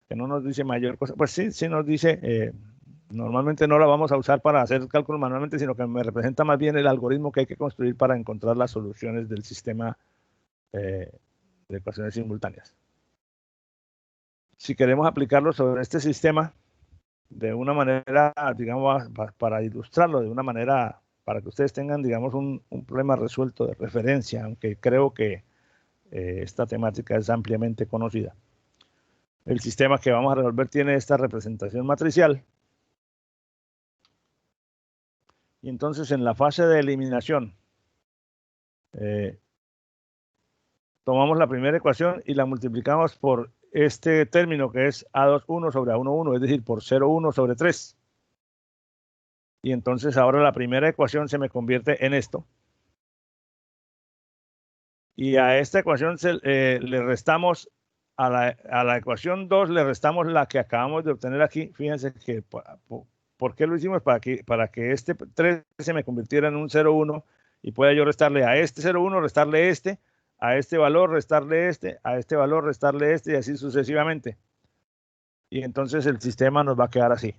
no nos dice mayor cosa. Pues sí, sí nos dice, normalmente no la vamos a usar para hacer cálculos manualmente, sino que me representa más bien el algoritmo que hay que construir para encontrar las soluciones del sistema eh, de ecuaciones simultáneas. Si queremos aplicarlo sobre este sistema de una manera, digamos, para ilustrarlo de una manera, para que ustedes tengan, digamos, un problema resuelto de referencia, aunque creo que esta temática es ampliamente conocida. El sistema que vamos a resolver tiene esta representación matricial. Y entonces en la fase de eliminación, tomamos la primera ecuación y la multiplicamos por este término que es A21 sobre A11, es decir, por 0,1 sobre 3. Y entonces ahora la primera ecuación se me convierte en esto. Y a esta ecuación le restamos, a la ecuación 2 le restamos la que acabamos de obtener aquí. Fíjense que, ¿por qué lo hicimos? Para que este 3 se me convirtiera en un 0,1 y pueda yo restarle a este 0,1, restarle este, a este valor, restarle este, a este valor, restarle este y así sucesivamente. Y entonces el sistema nos va a quedar así.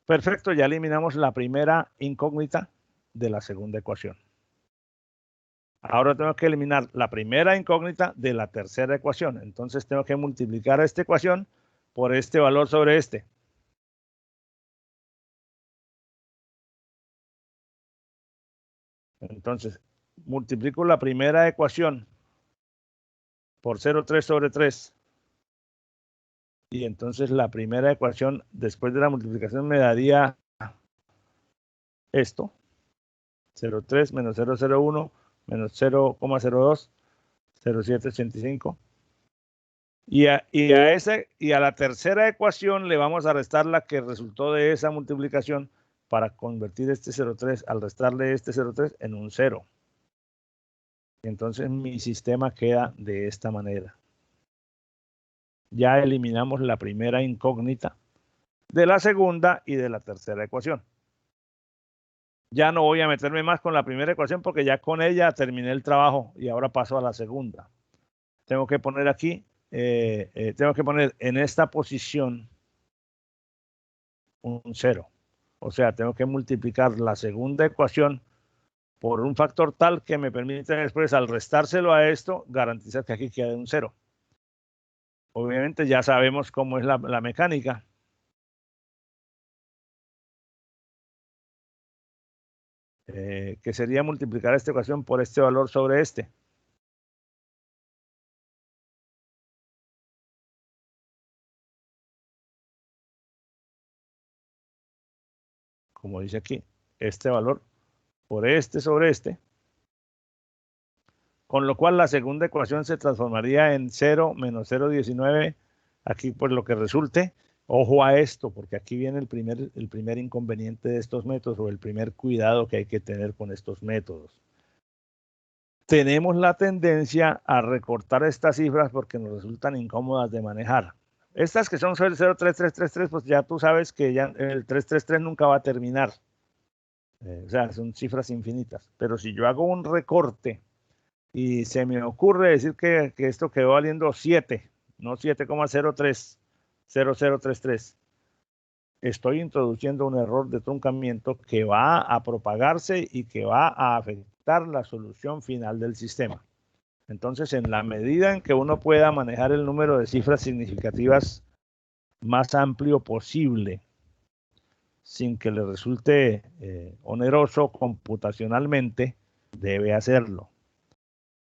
Perfecto, ya eliminamos la primera incógnita de la segunda ecuación. Ahora tengo que eliminar la primera incógnita de la tercera ecuación. Entonces tengo que multiplicar esta ecuación por este valor sobre este. Entonces, multiplico la primera ecuación por 0,3 sobre 3. Y entonces la primera ecuación, después de la multiplicación, me daría esto. 0,3 menos 0,01 menos 0,02, 0,785. Y a la tercera ecuación le vamos a restar la que resultó de esa multiplicación para convertir este 0,3 al restarle este 0,3 en un 0. Entonces mi sistema queda de esta manera. ya eliminamos la primera incógnita de la segunda y de la tercera ecuación. Ya no voy a meterme más con la primera ecuación porque ya con ella terminé el trabajo y ahora paso a la segunda. Tengo que poner aquí, tengo que poner en esta posición un 0. O sea, tengo que multiplicar la segunda ecuación por un factor tal que me permite después, al restárselo a esto, garantizar que aquí quede un 0. Obviamente ya sabemos cómo es la mecánica. Que sería multiplicar esta ecuación por este valor sobre este. Como dice aquí, este valor por este sobre este. Con lo cual la segunda ecuación se transformaría en 0 menos 0,19. Aquí por lo que resulte. Ojo a esto, porque aquí viene el primer inconveniente de estos métodos o el primer cuidado que hay que tener con estos métodos. Tenemos la tendencia a recortar estas cifras porque nos resultan incómodas de manejar. Estas que son 0,3333, pues ya tú sabes que ya el 333 nunca va a terminar. O sea, son cifras infinitas. Pero si yo hago un recorte y se me ocurre decir que esto quedó valiendo 7, no 7,030033, estoy introduciendo un error de truncamiento que va a propagarse y que va a afectar la solución final del sistema. Entonces, en la medida en que uno pueda manejar el número de cifras significativas más amplio posible, sin que le resulte oneroso computacionalmente, debe hacerlo.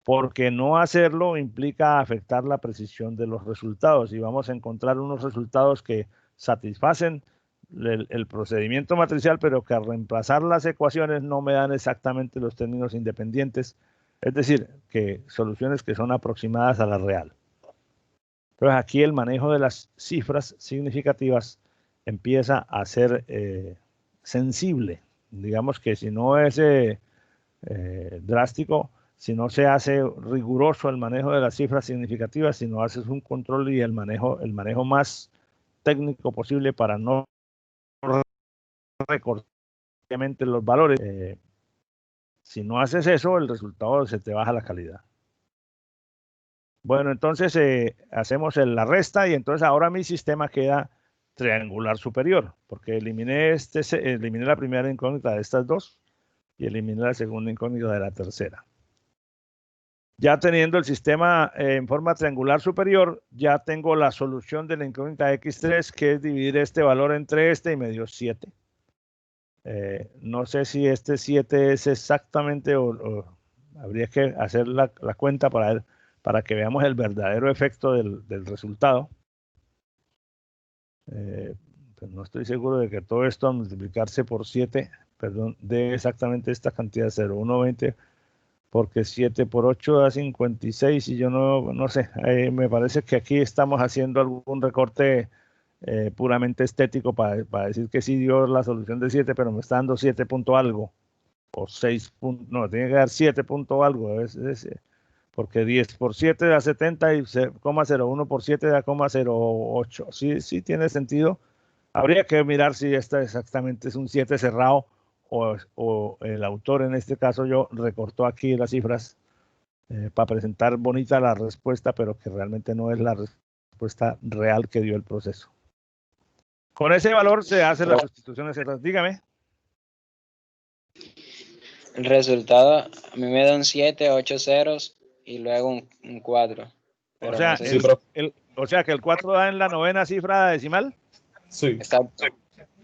Porque no hacerlo implica afectar la precisión de los resultados y vamos a encontrar unos resultados que satisfacen el procedimiento matricial, pero que al reemplazar las ecuaciones no me dan exactamente los términos independientes, es decir, que soluciones que son aproximadas a la real. Entonces aquí el manejo de las cifras significativas empieza a ser sensible. Digamos que si no es drástico, si no se hace riguroso el manejo de las cifras significativas, si no haces un control y el manejo más técnico posible para no recortar los valores, si no haces eso, el resultado se te baja la calidad. Bueno, entonces hacemos la resta y entonces ahora mi sistema queda triangular superior, porque eliminé la primera incógnita de estas dos y eliminé la segunda incógnita de la tercera. Ya teniendo el sistema en forma triangular superior, ya tengo la solución de la incógnita x3, que es dividir este valor entre este y me dio 7. No sé si este 7 es exactamente o habría que hacer la cuenta para que veamos el verdadero efecto del resultado. Pues no estoy seguro de que todo esto a multiplicarse por 7, perdón, dé exactamente esta cantidad, 0,120, porque 7 por 8 da 56 y yo no sé, me parece que aquí estamos haciendo algún recorte puramente estético para decir que sí dio la solución de 7, pero me está dando 7 punto algo, o 6 punto, no, tiene que dar 7 punto algo, porque 10 por 7 da 70 y 0,01 por 7 da 0,08. Sí tiene sentido. Habría que mirar si esta exactamente es un 7 cerrado o el autor, en este caso yo, recortó aquí las cifras para presentar bonita la respuesta, pero que realmente no es la respuesta real que dio el proceso. Con ese valor se hacen las sustituciones. Dígame. El resultado a mí me da un 7, 8 ceros y luego un 4. Pero o sea, no sé o sea que el 4 da en la novena cifra decimal. Sí. Exacto.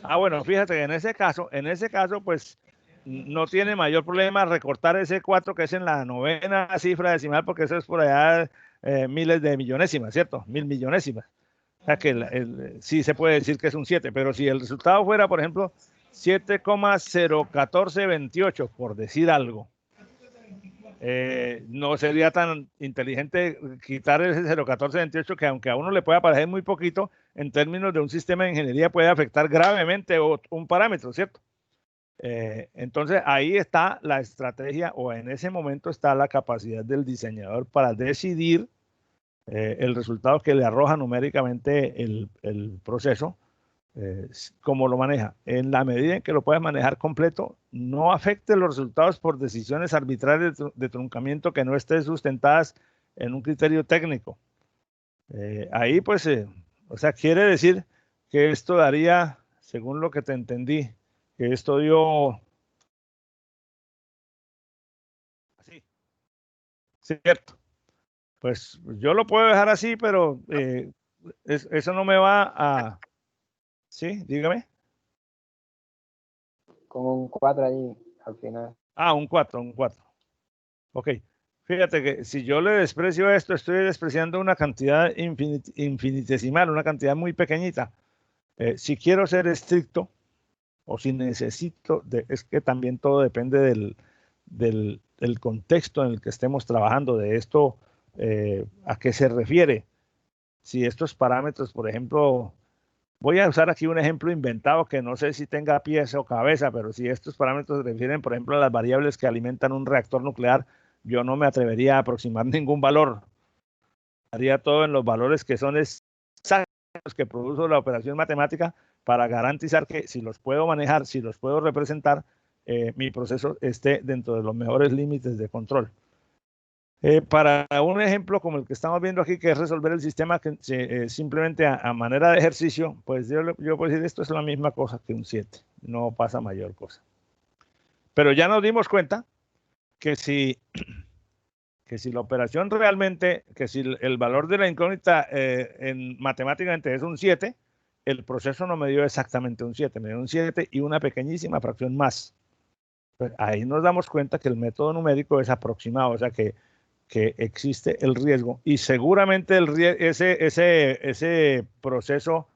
Ah, bueno, fíjate que en ese caso, pues no tiene mayor problema recortar ese 4 que es en la novena cifra decimal, porque eso es por allá miles de millonésimas, ¿cierto? 1000 millonésimas. O sea que sí se puede decir que es un 7, pero si el resultado fuera, por ejemplo, 7,01428, por decir algo, no sería tan inteligente quitar ese 0,1428, que aunque a uno le pueda parecer muy poquito, en términos de un sistema de ingeniería puede afectar gravemente un parámetro, ¿cierto? Entonces ahí está la estrategia, o en ese momento está la capacidad del diseñador para decidir el resultado que le arroja numéricamente el proceso, cómo lo maneja. En la medida en que lo puedas manejar completo, no afecte los resultados por decisiones arbitrarias de truncamiento que no estén sustentadas en un criterio técnico. Ahí pues, o sea, quiere decir que esto daría, según lo que te entendí, que esto dio así, cierto. Pues yo lo puedo dejar así, pero eso no me va a... Sí, dígame. Con un 4 ahí al final. Ah, un 4, un 4. Ok. Fíjate que si yo le desprecio esto, estoy despreciando una cantidad infinitesimal, una cantidad muy pequeñita. Si quiero ser estricto o si necesito, es que también todo depende del contexto en el que estemos trabajando, de esto, a qué se refiere. Si estos parámetros, por ejemplo, voy a usar aquí un ejemplo inventado que no sé si tenga pies o cabeza, pero si estos parámetros se refieren, por ejemplo, a las variables que alimentan un reactor nuclear, yo no me atrevería a aproximar ningún valor. Haría todo en los valores que son exactos que produce la operación matemática para garantizar que si los puedo manejar, si los puedo representar, mi proceso esté dentro de los mejores límites de control. Para un ejemplo como el que estamos viendo aquí, que es resolver el sistema que, simplemente a manera de ejercicio, pues yo puedo decir, esto es la misma cosa que un 7, no pasa mayor cosa. Pero ya nos dimos cuenta que si la operación realmente, que si el valor de la incógnita matemáticamente es un 7, el proceso no me dio exactamente un 7, me dio un 7 y una pequeñísima fracción más. Pues ahí nos damos cuenta que el método numérico es aproximado, o sea que existe el riesgo y seguramente ese proceso,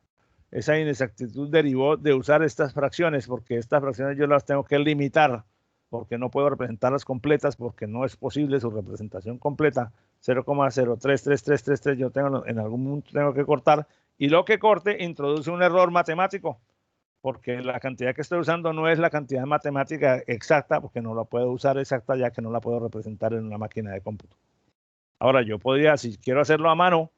esa inexactitud derivó de usar estas fracciones, porque estas fracciones yo las tengo que limitar, porque no puedo representarlas completas, porque no es posible su representación completa. 0,033333 yo tengo, en algún momento tengo que cortar, y lo que corte introduce un error matemático, porque la cantidad que estoy usando no es la cantidad matemática exacta, porque no la puedo usar exacta ya que no la puedo representar en una máquina de cómputo. Ahora yo podría, si quiero hacerlo a mano,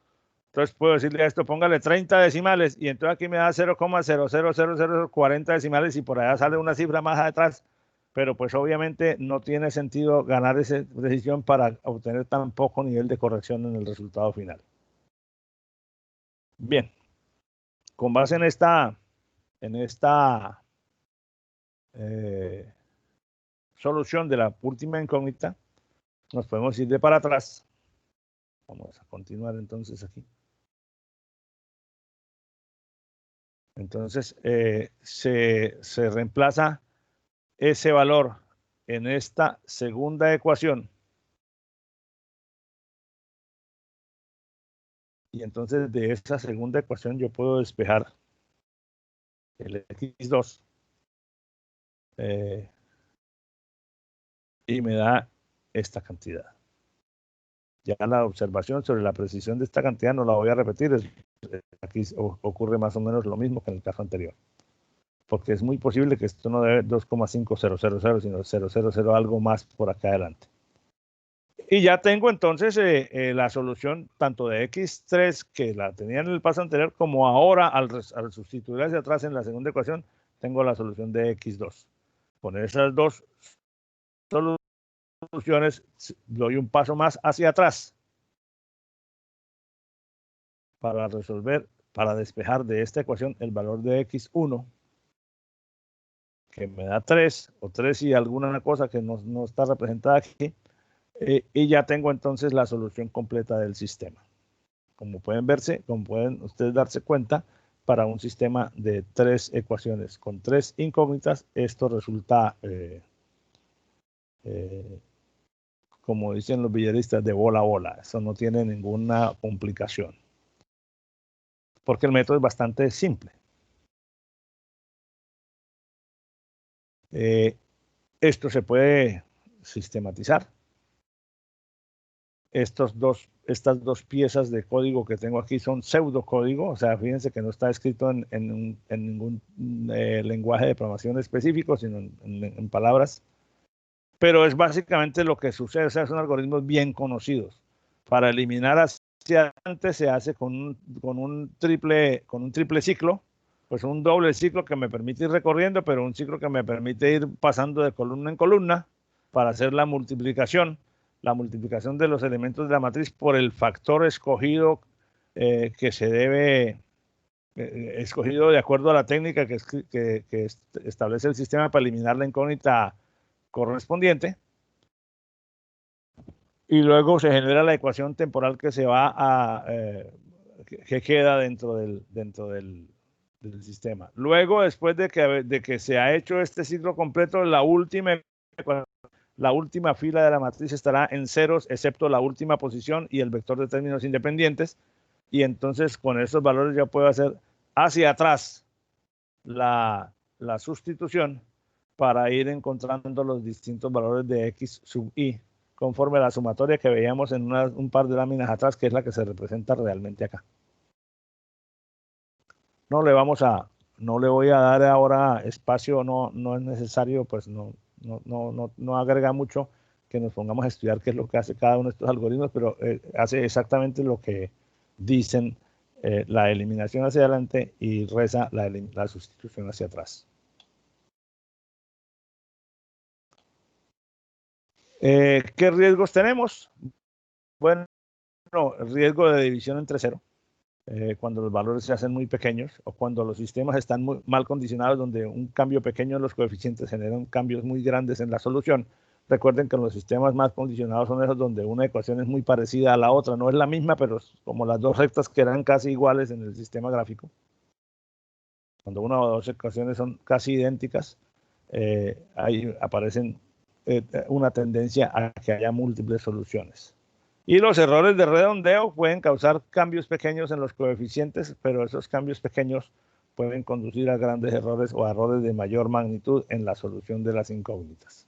entonces puedo decirle a esto, póngale 30 decimales y entonces aquí me da 0,00040 decimales y por allá sale una cifra más atrás, pero pues obviamente no tiene sentido ganar esa precisión para obtener tan poco nivel de corrección en el resultado final. Bien, con base en esta solución de la última incógnita, nos podemos ir de para atrás. Vamos a continuar entonces aquí. Entonces, se reemplaza ese valor en esta segunda ecuación. Y entonces de esta segunda ecuación yo puedo despejar el x2. Y me da esta cantidad. Ya la observación sobre la precisión de esta cantidad no la voy a repetir. Aquí ocurre más o menos lo mismo que en el caso anterior. Porque es muy posible que esto no dé 2,5000, sino 000 algo más por acá adelante. Y ya tengo entonces la solución tanto de x3, que la tenía en el paso anterior, como ahora al sustituir hacia atrás en la segunda ecuación, tengo la solución de x2. Con esas dos soluciones doy un paso más hacia atrás para resolver, para despejar de esta ecuación el valor de x1, que me da 3, o 3 y alguna cosa que no está representada aquí, y ya tengo entonces la solución completa del sistema. Como pueden ustedes darse cuenta, para un sistema de 3 ecuaciones con 3 incógnitas, esto resulta, como dicen los billeristas, de bola a bola. Eso no tiene ninguna complicación, porque el método es bastante simple. Esto se puede sistematizar. Estas dos piezas de código que tengo aquí son pseudocódigo, o sea, fíjense que no está escrito en ningún lenguaje de programación específico, sino en palabras. Pero es básicamente lo que sucede, o sea, son algoritmos bien conocidos para eliminar hacia adelante se hace con un triple ciclo, pues un doble ciclo que me permite ir recorriendo, pero un ciclo que me permite ir pasando de columna en columna para hacer la multiplicación de los elementos de la matriz por el factor escogido que se debe, escogido de acuerdo a la técnica que establece el sistema para eliminar la incógnita correspondiente. Y luego se genera la ecuación temporal que se va a, que queda dentro del sistema. Luego, después de que se ha hecho este ciclo completo, la última fila de la matriz estará en ceros, excepto la última posición y el vector de términos independientes. Y entonces con esos valores ya puedo hacer hacia atrás la sustitución para ir encontrando los distintos valores de x sub i, conforme a la sumatoria que veíamos en un par de láminas atrás, que es la que se representa realmente acá. No le voy a dar ahora espacio, no es necesario, pues no agrega mucho que nos pongamos a estudiar qué es lo que hace cada uno de estos algoritmos, pero hace exactamente lo que dicen, la eliminación hacia adelante y reza la sustitución hacia atrás. ¿Qué riesgos tenemos? Bueno, riesgo de división entre cero. Cuando los valores se hacen muy pequeños o cuando los sistemas están muy mal condicionados, donde un cambio pequeño en los coeficientes generan cambios muy grandes en la solución. Recuerden que los sistemas más condicionados son esos donde una ecuación es muy parecida a la otra, no es la misma, pero como las dos rectas quedan casi iguales en el sistema gráfico. Cuando una o dos ecuaciones son casi idénticas, ahí aparecen una tendencia a que haya múltiples soluciones. Y los errores de redondeo pueden causar cambios pequeños en los coeficientes, pero esos cambios pequeños pueden conducir a grandes errores o a errores de mayor magnitud en la solución de las incógnitas.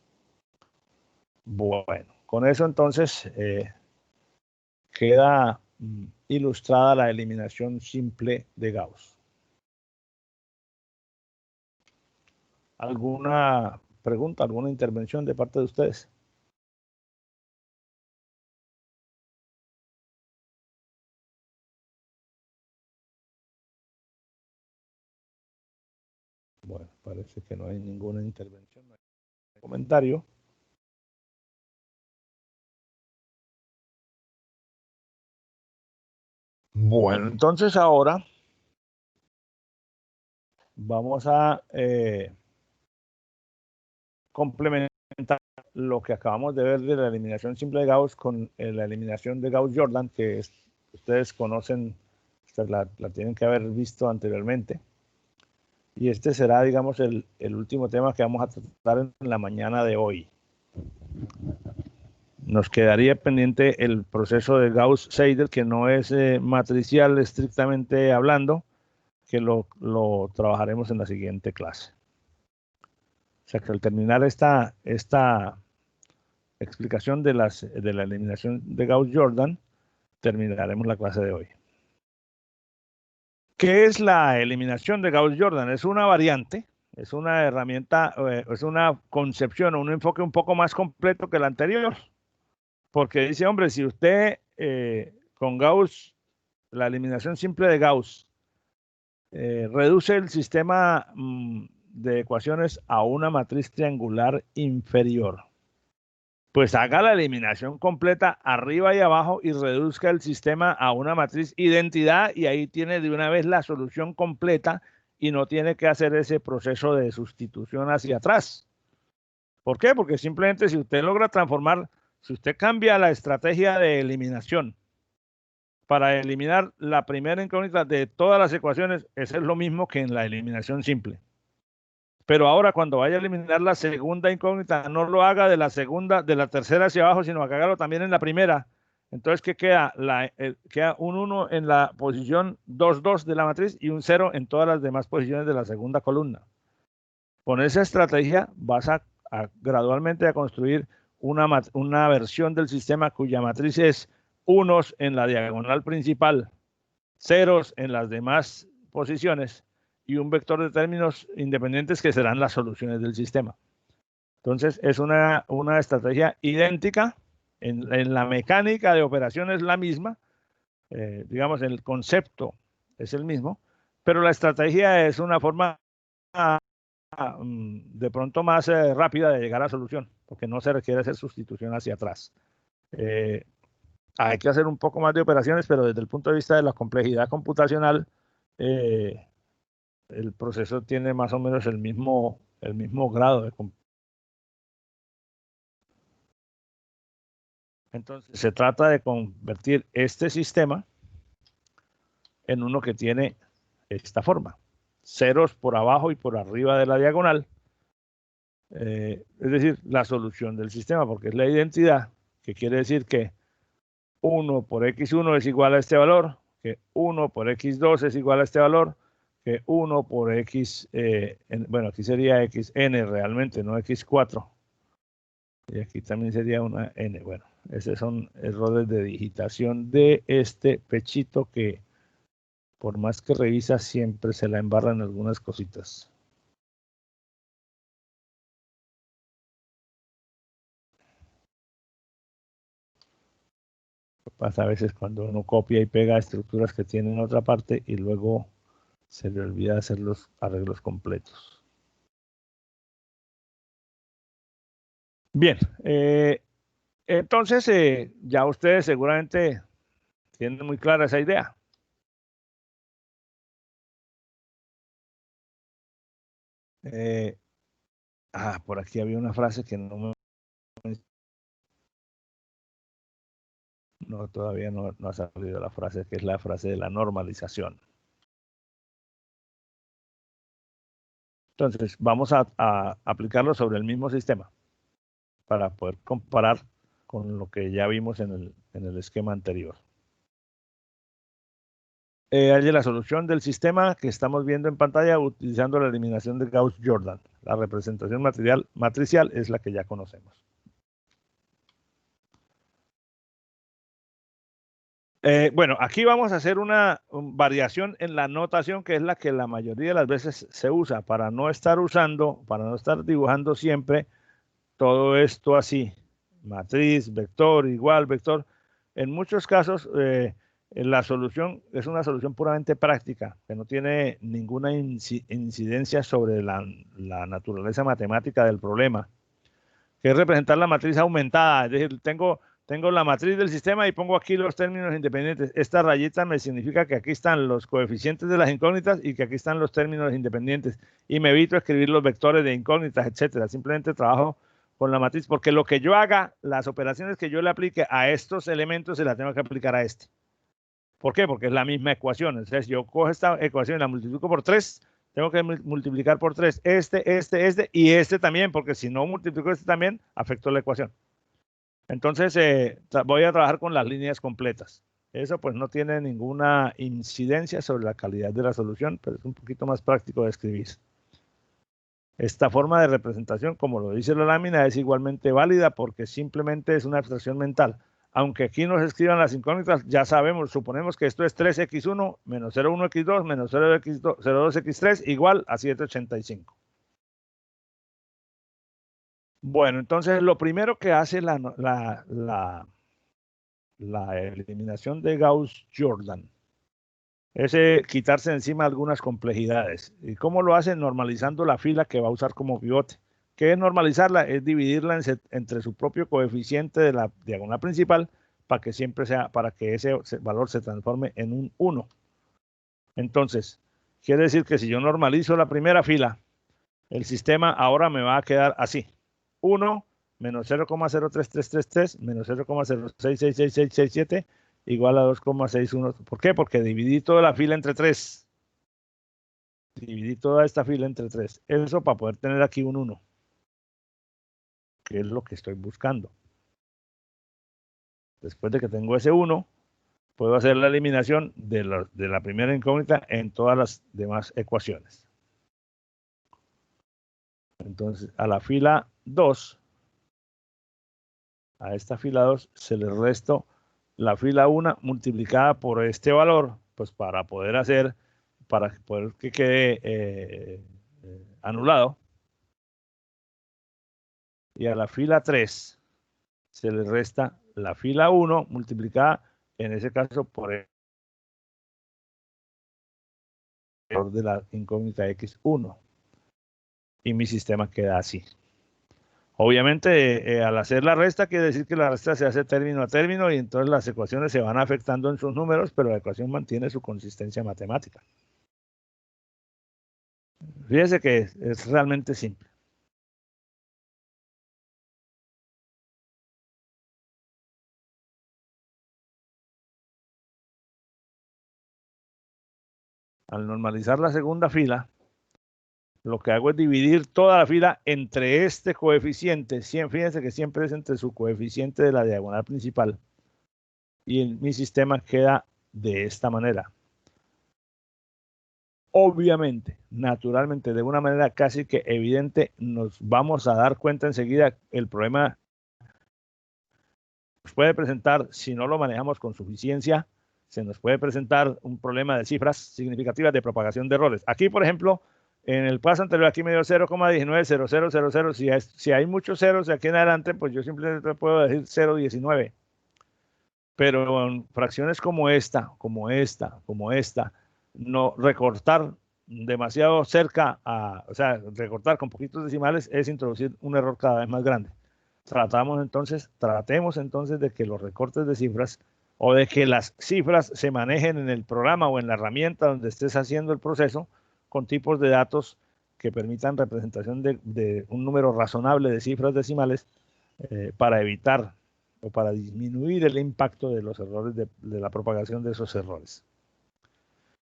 Bueno, con eso entonces queda ilustrada la eliminación simple de Gauss. ¿Alguna pregunta, alguna intervención de parte de ustedes? Bueno, parece que no hay ninguna intervención, no hay comentario. Bueno, entonces ahora vamos a complementar lo que acabamos de ver de la eliminación simple de Gauss con la eliminación de Gauss-Jordan, que ustedes conocen, la tienen que haber visto anteriormente. Y este será, digamos, el último tema que vamos a tratar en la mañana de hoy. Nos quedaría pendiente el proceso de Gauss-Seidel, que no es matricial estrictamente hablando, que lo trabajaremos en la siguiente clase. O sea que al terminar esta explicación de la eliminación de Gauss-Jordan, terminaremos la clase de hoy. ¿Qué es la eliminación de Gauss-Jordan? Es una variante, es una herramienta, es una concepción o un enfoque un poco más completo que el anterior. Porque dice, hombre, si usted con Gauss, la eliminación simple de Gauss, reduce el sistema de ecuaciones a una matriz triangular inferior, pues haga la eliminación completa arriba y abajo y reduzca el sistema a una matriz identidad y ahí tiene de una vez la solución completa y no tiene que hacer ese proceso de sustitución hacia atrás. ¿Por qué? Porque simplemente si usted logra transformar, si usted cambia la estrategia de eliminación para eliminar la primera incógnita de todas las ecuaciones, eso es lo mismo que en la eliminación simple. Pero ahora cuando vaya a eliminar la segunda incógnita, no lo haga de la tercera hacia abajo, sino que hágalo también en la primera. Entonces, ¿qué queda? Queda un 1 en la posición 2, 2 de la matriz y un 0 en todas las demás posiciones de la segunda columna. Con esa estrategia vas a gradualmente a construir una versión del sistema cuya matriz es unos en la diagonal principal, ceros en las demás posiciones y un vector de términos independientes que serán las soluciones del sistema. Entonces, es una estrategia idéntica. En la mecánica de operaciones la misma, digamos, el concepto es el mismo, pero la estrategia es una forma de pronto más rápida de llegar a la solución, porque no se requiere hacer sustitución hacia atrás. Hay que hacer un poco más de operaciones, pero desde el punto de vista de la complejidad computacional, el proceso tiene más o menos el mismo grado de complejidad. Entonces, se trata de convertir este sistema en uno que tiene esta forma: ceros por abajo y por arriba de la diagonal, es decir, la solución del sistema, porque es la identidad, que quiere decir que 1 por x1 es igual a este valor, que 1 por x2 es igual a este valor, que 1 por x, bueno, aquí sería xn realmente, no x4. Y aquí también sería una n. Bueno, esos son errores de digitación de este pechito que, por más que revisa, siempre se la embarran algunas cositas. Pasa a veces cuando uno copia y pega estructuras que tienen otra parte y luego se le olvida hacer los arreglos completos. Bien, entonces ya ustedes seguramente tienen muy clara esa idea. Por aquí había una frase que todavía no ha salido la frase, que es la frase de la normalización. Entonces, vamos a aplicarlo sobre el mismo sistema para poder comparar con lo que ya vimos en el esquema anterior. Halle la solución del sistema que estamos viendo en pantalla utilizando la eliminación de Gauss-Jordan. La representación matricial es la que ya conocemos. Bueno, aquí vamos a hacer una variación en la notación, que es la que la mayoría de las veces se usa para no estar dibujando siempre todo esto así: matriz, vector, igual, vector. En muchos casos, la solución es una solución puramente práctica, que no tiene ninguna incidencia sobre la naturaleza matemática del problema, que es representar la matriz aumentada. Es decir, tengo la matriz del sistema y pongo aquí los términos independientes. Esta rayita me significa que aquí están los coeficientes de las incógnitas y que aquí están los términos independientes. Y me evito escribir los vectores de incógnitas, etcétera. Simplemente trabajo con la matriz, porque lo que yo haga, las operaciones que yo le aplique a estos elementos, se las tengo que aplicar a este. ¿Por qué? Porque es la misma ecuación. Entonces, yo cojo esta ecuación y la multiplico por 3. Tengo que multiplicar por 3 este y este también, porque si no multiplico este también, afectó la ecuación. Entonces, voy a trabajar con las líneas completas. Eso pues no tiene ninguna incidencia sobre la calidad de la solución, pero es un poquito más práctico de escribir. Esta forma de representación, como lo dice la lámina, es igualmente válida porque simplemente es una abstracción mental. Aunque aquí nos escriban las incógnitas, ya sabemos, suponemos que esto es 3x1 menos 0,1x2 menos 0,2x3 igual a 785. Bueno, entonces lo primero que hace la eliminación de Gauss-Jordan es quitarse encima algunas complejidades. ¿Y cómo lo hace? Normalizando la fila que va a usar como pivote. ¿Qué es normalizarla? Es dividirla entre su propio coeficiente de la diagonal principal para que ese valor se transforme en un 1. Entonces, quiere decir que si yo normalizo la primera fila, el sistema ahora me va a quedar así: 1 menos 0,03333 menos 0,066667 igual a 2,61. ¿Por qué? Porque dividí toda la fila entre 3. Dividí toda esta fila entre 3. Eso para poder tener aquí un 1, que es lo que estoy buscando. Después de que tengo ese 1, puedo hacer la eliminación de la primera incógnita en todas las demás ecuaciones. Entonces, a la fila 2, a esta fila 2 se le resto la fila 1 multiplicada por este valor, pues para poder que quede anulado. Y a la fila 3 se le resta la fila 1 multiplicada, en ese caso, por de la incógnita X1 y mi sistema queda así. Obviamente, al hacer la resta, quiere decir que la resta se hace término a término y entonces las ecuaciones se van afectando en sus números, pero la ecuación mantiene su consistencia matemática. Fíjese que es realmente simple. Al normalizar la segunda fila, lo que hago es dividir toda la fila entre este coeficiente. Fíjense que siempre es entre su coeficiente de la diagonal principal. Y mi sistema queda de esta manera. Obviamente, naturalmente, de una manera casi que evidente, nos vamos a dar cuenta enseguida el problema nos puede presentar, si no lo manejamos con suficiencia, se nos puede presentar un problema de cifras significativas de propagación de errores. Aquí, por ejemplo, en el paso anterior, aquí me dio 0,190000. Si hay muchos ceros de aquí en adelante, pues yo simplemente puedo decir 0,19. Pero en fracciones como esta, no recortar demasiado cerca, o sea, recortar con poquitos decimales es introducir un error cada vez más grande. Tratemos entonces de que los recortes de cifras o de que las cifras se manejen en el programa o en la herramienta donde estés haciendo el proceso con tipos de datos que permitan representación de un número razonable de cifras decimales para evitar o para disminuir el impacto de los errores, de la propagación de esos errores.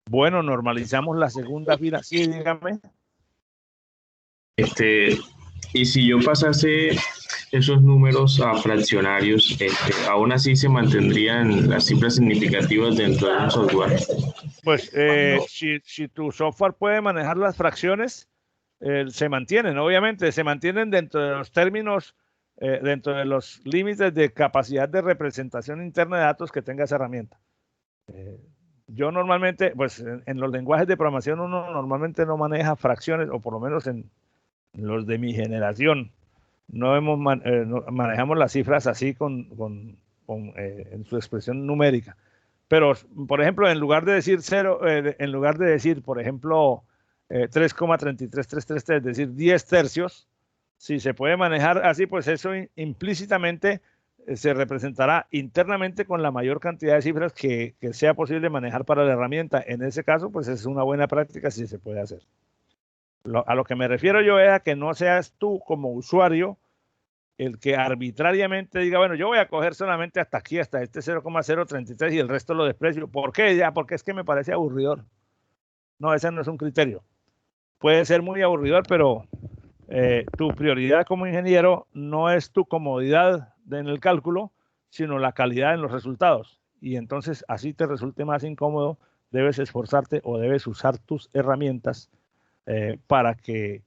Bueno, normalizamos la segunda fila. Sí, dígame. Y si yo pasase esos números a fraccionarios, aún así se mantendrían las cifras significativas dentro de un software. Pues si tu software puede manejar las fracciones, se mantienen, obviamente, se mantienen dentro de los términos, dentro de los límites de capacidad de representación interna de datos que tenga esa herramienta. Yo normalmente, pues en los lenguajes de programación uno normalmente no maneja fracciones, o por lo menos en los de mi generación, no manejamos las cifras así en su expresión numérica. Pero, por ejemplo, en lugar de decir 0, en lugar de decir, por ejemplo, 3,33333, es decir, 10 tercios, si se puede manejar así, pues eso implícitamente se representará internamente con la mayor cantidad de cifras que sea posible manejar para la herramienta. En ese caso, pues es una buena práctica si se puede hacer. A lo que me refiero yo es a que no seas tú como usuario el que arbitrariamente diga, bueno, yo voy a coger solamente hasta aquí, hasta este 0,033 y el resto lo desprecio. ¿Por qué? Ya, porque es que me parece aburridor. No, ese no es un criterio. Puede ser muy aburridor, pero tu prioridad como ingeniero no es tu comodidad en el cálculo, sino la calidad en los resultados. Y entonces, así te resulte más incómodo, debes esforzarte o debes usar tus herramientas para que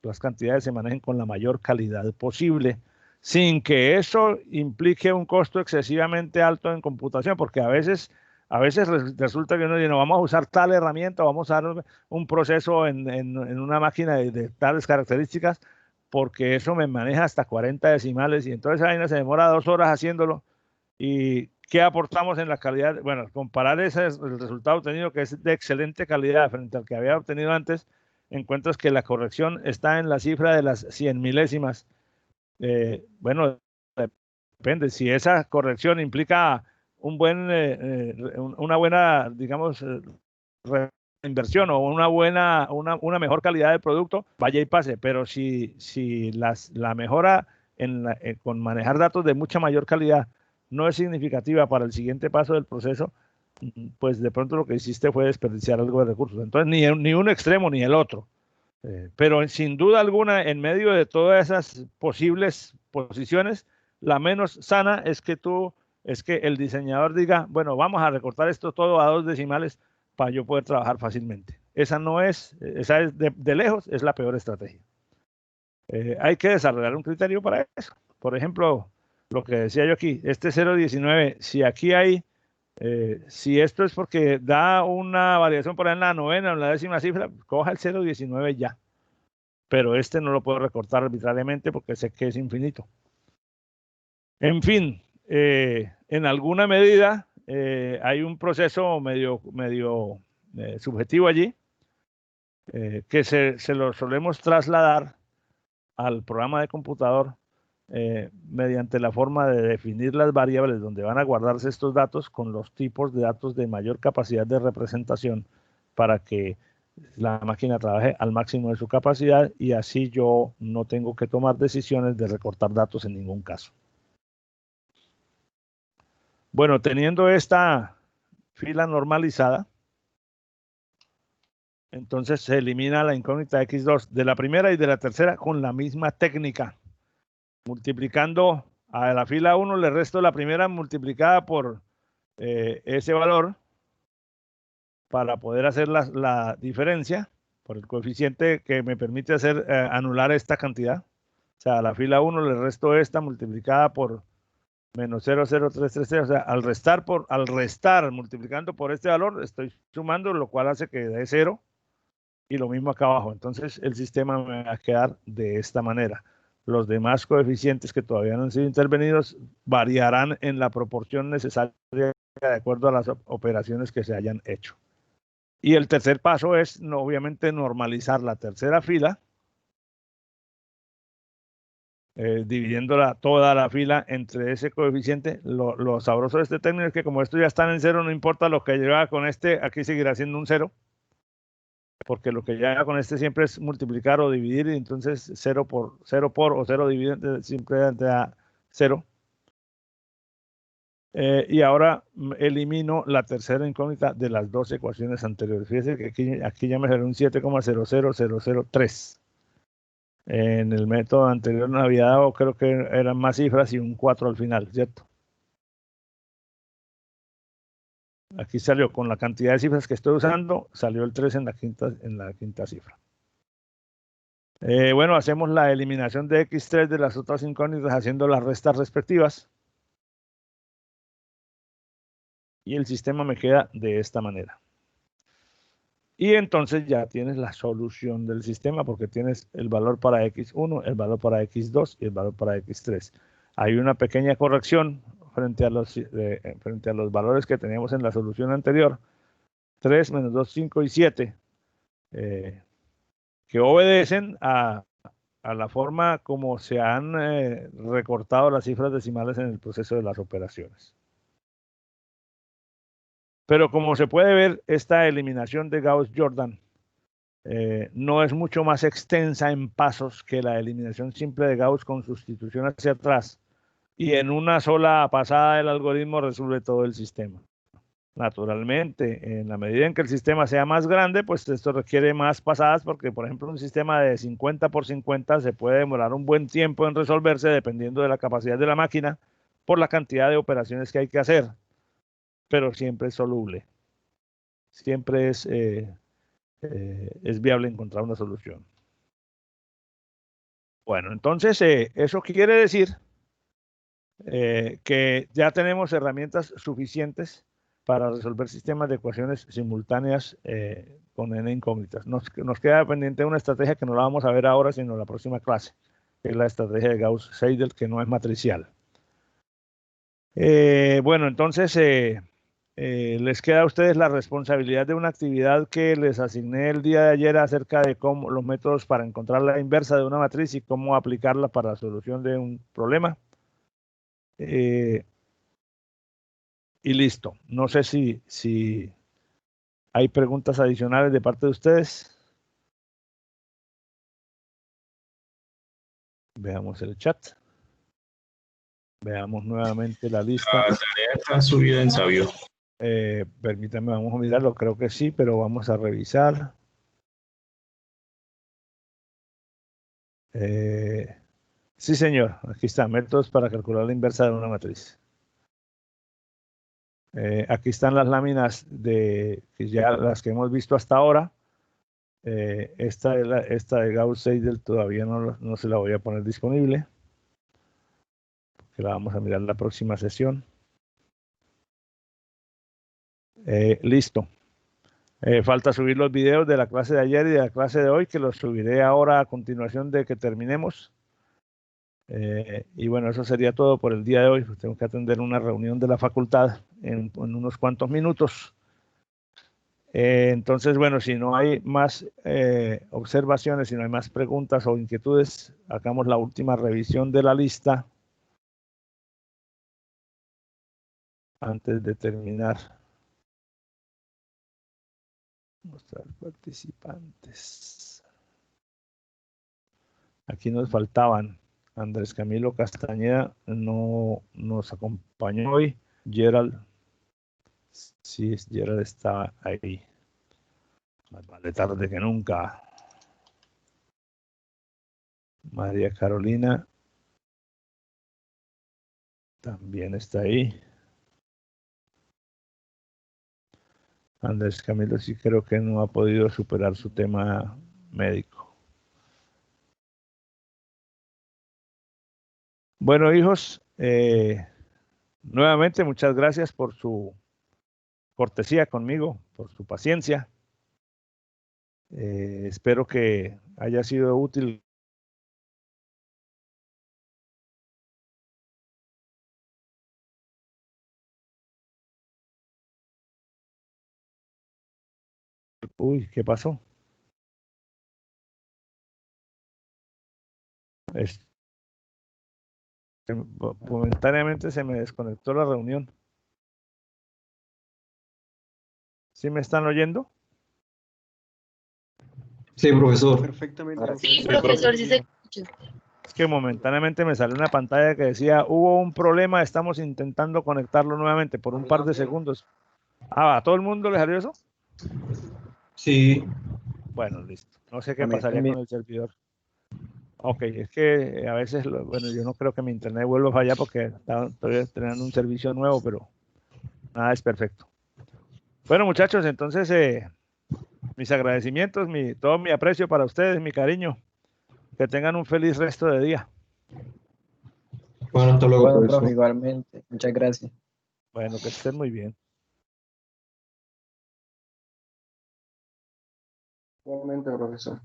las cantidades se manejen con la mayor calidad posible, sin que eso implique un costo excesivamente alto en computación, porque a veces resulta que uno dice, no, vamos a usar tal herramienta, vamos a usar un proceso en una máquina de tales características, porque eso me maneja hasta 40 decimales, y entonces ahí se demora 2 horas haciéndolo. ¿Y qué aportamos en la calidad? Bueno, comparar el resultado obtenido, que es de excelente calidad frente al que había obtenido antes, encuentras que la corrección está en la cifra de las 100 milésimas. Bueno, depende. Si esa corrección implica una buena, digamos, inversión o una mejor calidad del producto, vaya y pase. Pero si la mejora con manejar datos de mucha mayor calidad no es significativa para el siguiente paso del proceso, pues de pronto lo que hiciste fue desperdiciar algo de recursos. Entonces, ni un extremo ni el otro. Pero sin duda alguna, en medio de todas esas posibles posiciones, la menos sana es que el diseñador diga, bueno, vamos a recortar esto todo a 2 decimales para yo poder trabajar fácilmente. Esa es de lejos, es la peor estrategia. Hay que desarrollar un criterio para eso. Por ejemplo, lo que decía yo aquí, este 0,19, si aquí hay, si esto es porque da una variación por ahí en la novena o en la 10ª cifra, coja el 0,19 ya. Pero este no lo puedo recortar arbitrariamente porque sé que es infinito. En fin, en alguna medida hay un proceso medio subjetivo allí, que se lo solemos trasladar al programa de computador mediante la forma de definir las variables donde van a guardarse estos datos con los tipos de datos de mayor capacidad de representación para que la máquina trabaje al máximo de su capacidad y así yo no tengo que tomar decisiones de recortar datos en ningún caso. Bueno, teniendo esta fila normalizada, entonces se elimina la incógnita x2 de la primera y de la tercera con la misma técnica. Multiplicando a la fila 1 le resto la primera multiplicada por ese valor para poder hacer la diferencia por el coeficiente que me permite hacer anular esta cantidad. O sea, a la fila 1 le resto esta multiplicada por menos 0,0333. O sea, al restar multiplicando por este valor, estoy sumando, lo cual hace que dé 0. Y lo mismo acá abajo. Entonces, el sistema me va a quedar de esta manera. Los demás coeficientes que todavía no han sido intervenidos variarán en la proporción necesaria de acuerdo a las operaciones que se hayan hecho. Y el tercer paso es, obviamente, normalizar la tercera fila, dividiéndola toda la fila entre ese coeficiente. Lo sabroso de este término es que como estos ya están en 0, no importa lo que lleva con este, aquí seguirá siendo un 0. Porque lo que ya con este siempre es multiplicar o dividir, y entonces 0 por o 0 dividido siempre da 0. Y ahora elimino la tercera incógnita de las dos ecuaciones anteriores. Fíjense que aquí ya me salió un 7,00003. En el método anterior no había dado, creo que eran más cifras y un 4 al final, ¿cierto? Aquí salió con la cantidad de cifras que estoy usando, salió el 3 en la quinta cifra. Bueno, hacemos la eliminación de x3 de las otras incógnitas haciendo las restas respectivas. Y el sistema me queda de esta manera. Y entonces ya tienes la solución del sistema porque tienes el valor para x1, el valor para x2 y el valor para x3. Hay una pequeña corrección frente a los valores que teníamos en la solución anterior. 3, menos 2, 5 y 7. Que obedecen a la forma como se han recortado las cifras decimales en el proceso de las operaciones. Pero como se puede ver, esta eliminación de Gauss-Jordan no es mucho más extensa en pasos que la eliminación simple de Gauss con sustitución hacia atrás. Y en una sola pasada del algoritmo resuelve todo el sistema. Naturalmente, en la medida en que el sistema sea más grande, pues esto requiere más pasadas porque, por ejemplo, un sistema de 50 por 50 se puede demorar un buen tiempo en resolverse dependiendo de la capacidad de la máquina por la cantidad de operaciones que hay que hacer. Pero siempre es soluble. Siempre es viable encontrar una solución. Bueno, entonces eso quiere decir que ya tenemos herramientas suficientes para resolver sistemas de ecuaciones simultáneas con n incógnitas. Nos queda pendiente una estrategia que no la vamos a ver ahora, sino en la próxima clase, que es la estrategia de Gauss-Seidel, que no es matricial. Bueno, entonces les queda a ustedes la responsabilidad de una actividad que les asigné el día de ayer acerca de cómo los métodos para encontrar la inversa de una matriz y cómo aplicarla para la solución de un problema. Y listo. No sé si hay preguntas adicionales de parte de ustedes. Veamos el chat. Veamos nuevamente la lista. La tarea está subida en Sabio. Permítanme, vamos a mirarlo. Creo que sí, pero vamos a revisar. Sí, señor. Aquí está. Métodos para calcular la inversa de una matriz. Aquí están las láminas que ya las que hemos visto hasta ahora. Esta de Gauss-Seidel todavía no se la voy a poner disponible, que la vamos a mirar en la próxima sesión. Listo. Falta subir los videos de la clase de ayer y de la clase de hoy, que los subiré ahora a continuación de que terminemos. Y bueno, eso sería todo por el día de hoy. Tengo que atender una reunión de la facultad en unos cuantos minutos. Entonces, bueno, si no hay más observaciones, si no hay más preguntas o inquietudes, hagamos la última revisión de la lista antes de terminar. Mostrar participantes. Aquí nos faltaban. Andrés Camilo Castañeda no nos acompañó hoy. Gerald, sí, Gerald está ahí. Más vale tarde que nunca. María Carolina también está ahí. Andrés Camilo sí creo que no ha podido superar su tema médico. Bueno, hijos, nuevamente muchas gracias por su cortesía conmigo, por su paciencia. Espero que haya sido útil. Uy, ¿qué pasó? Momentáneamente se me desconectó la reunión. ¿Sí me están oyendo? Sí, profesor. Perfectamente. Sí, profesor, sí se escucha. Es que momentáneamente me salió una pantalla que decía, hubo un problema, estamos intentando conectarlo nuevamente por un par de segundos. Ah, ¿a todo el mundo le salió eso? Sí. Bueno, listo. No sé qué pasaría con el servidor. Ok, es que a veces, bueno, yo no creo que mi internet vuelva a fallar porque estoy estrenando un servicio nuevo, pero nada es perfecto. Bueno, muchachos, entonces mis agradecimientos, todo mi aprecio para ustedes, mi cariño. Que tengan un feliz resto de día. Bueno, hasta luego, Bueno, profesor. profe, igualmente. Muchas gracias. Bueno, que estén muy bien. Igualmente, profesor.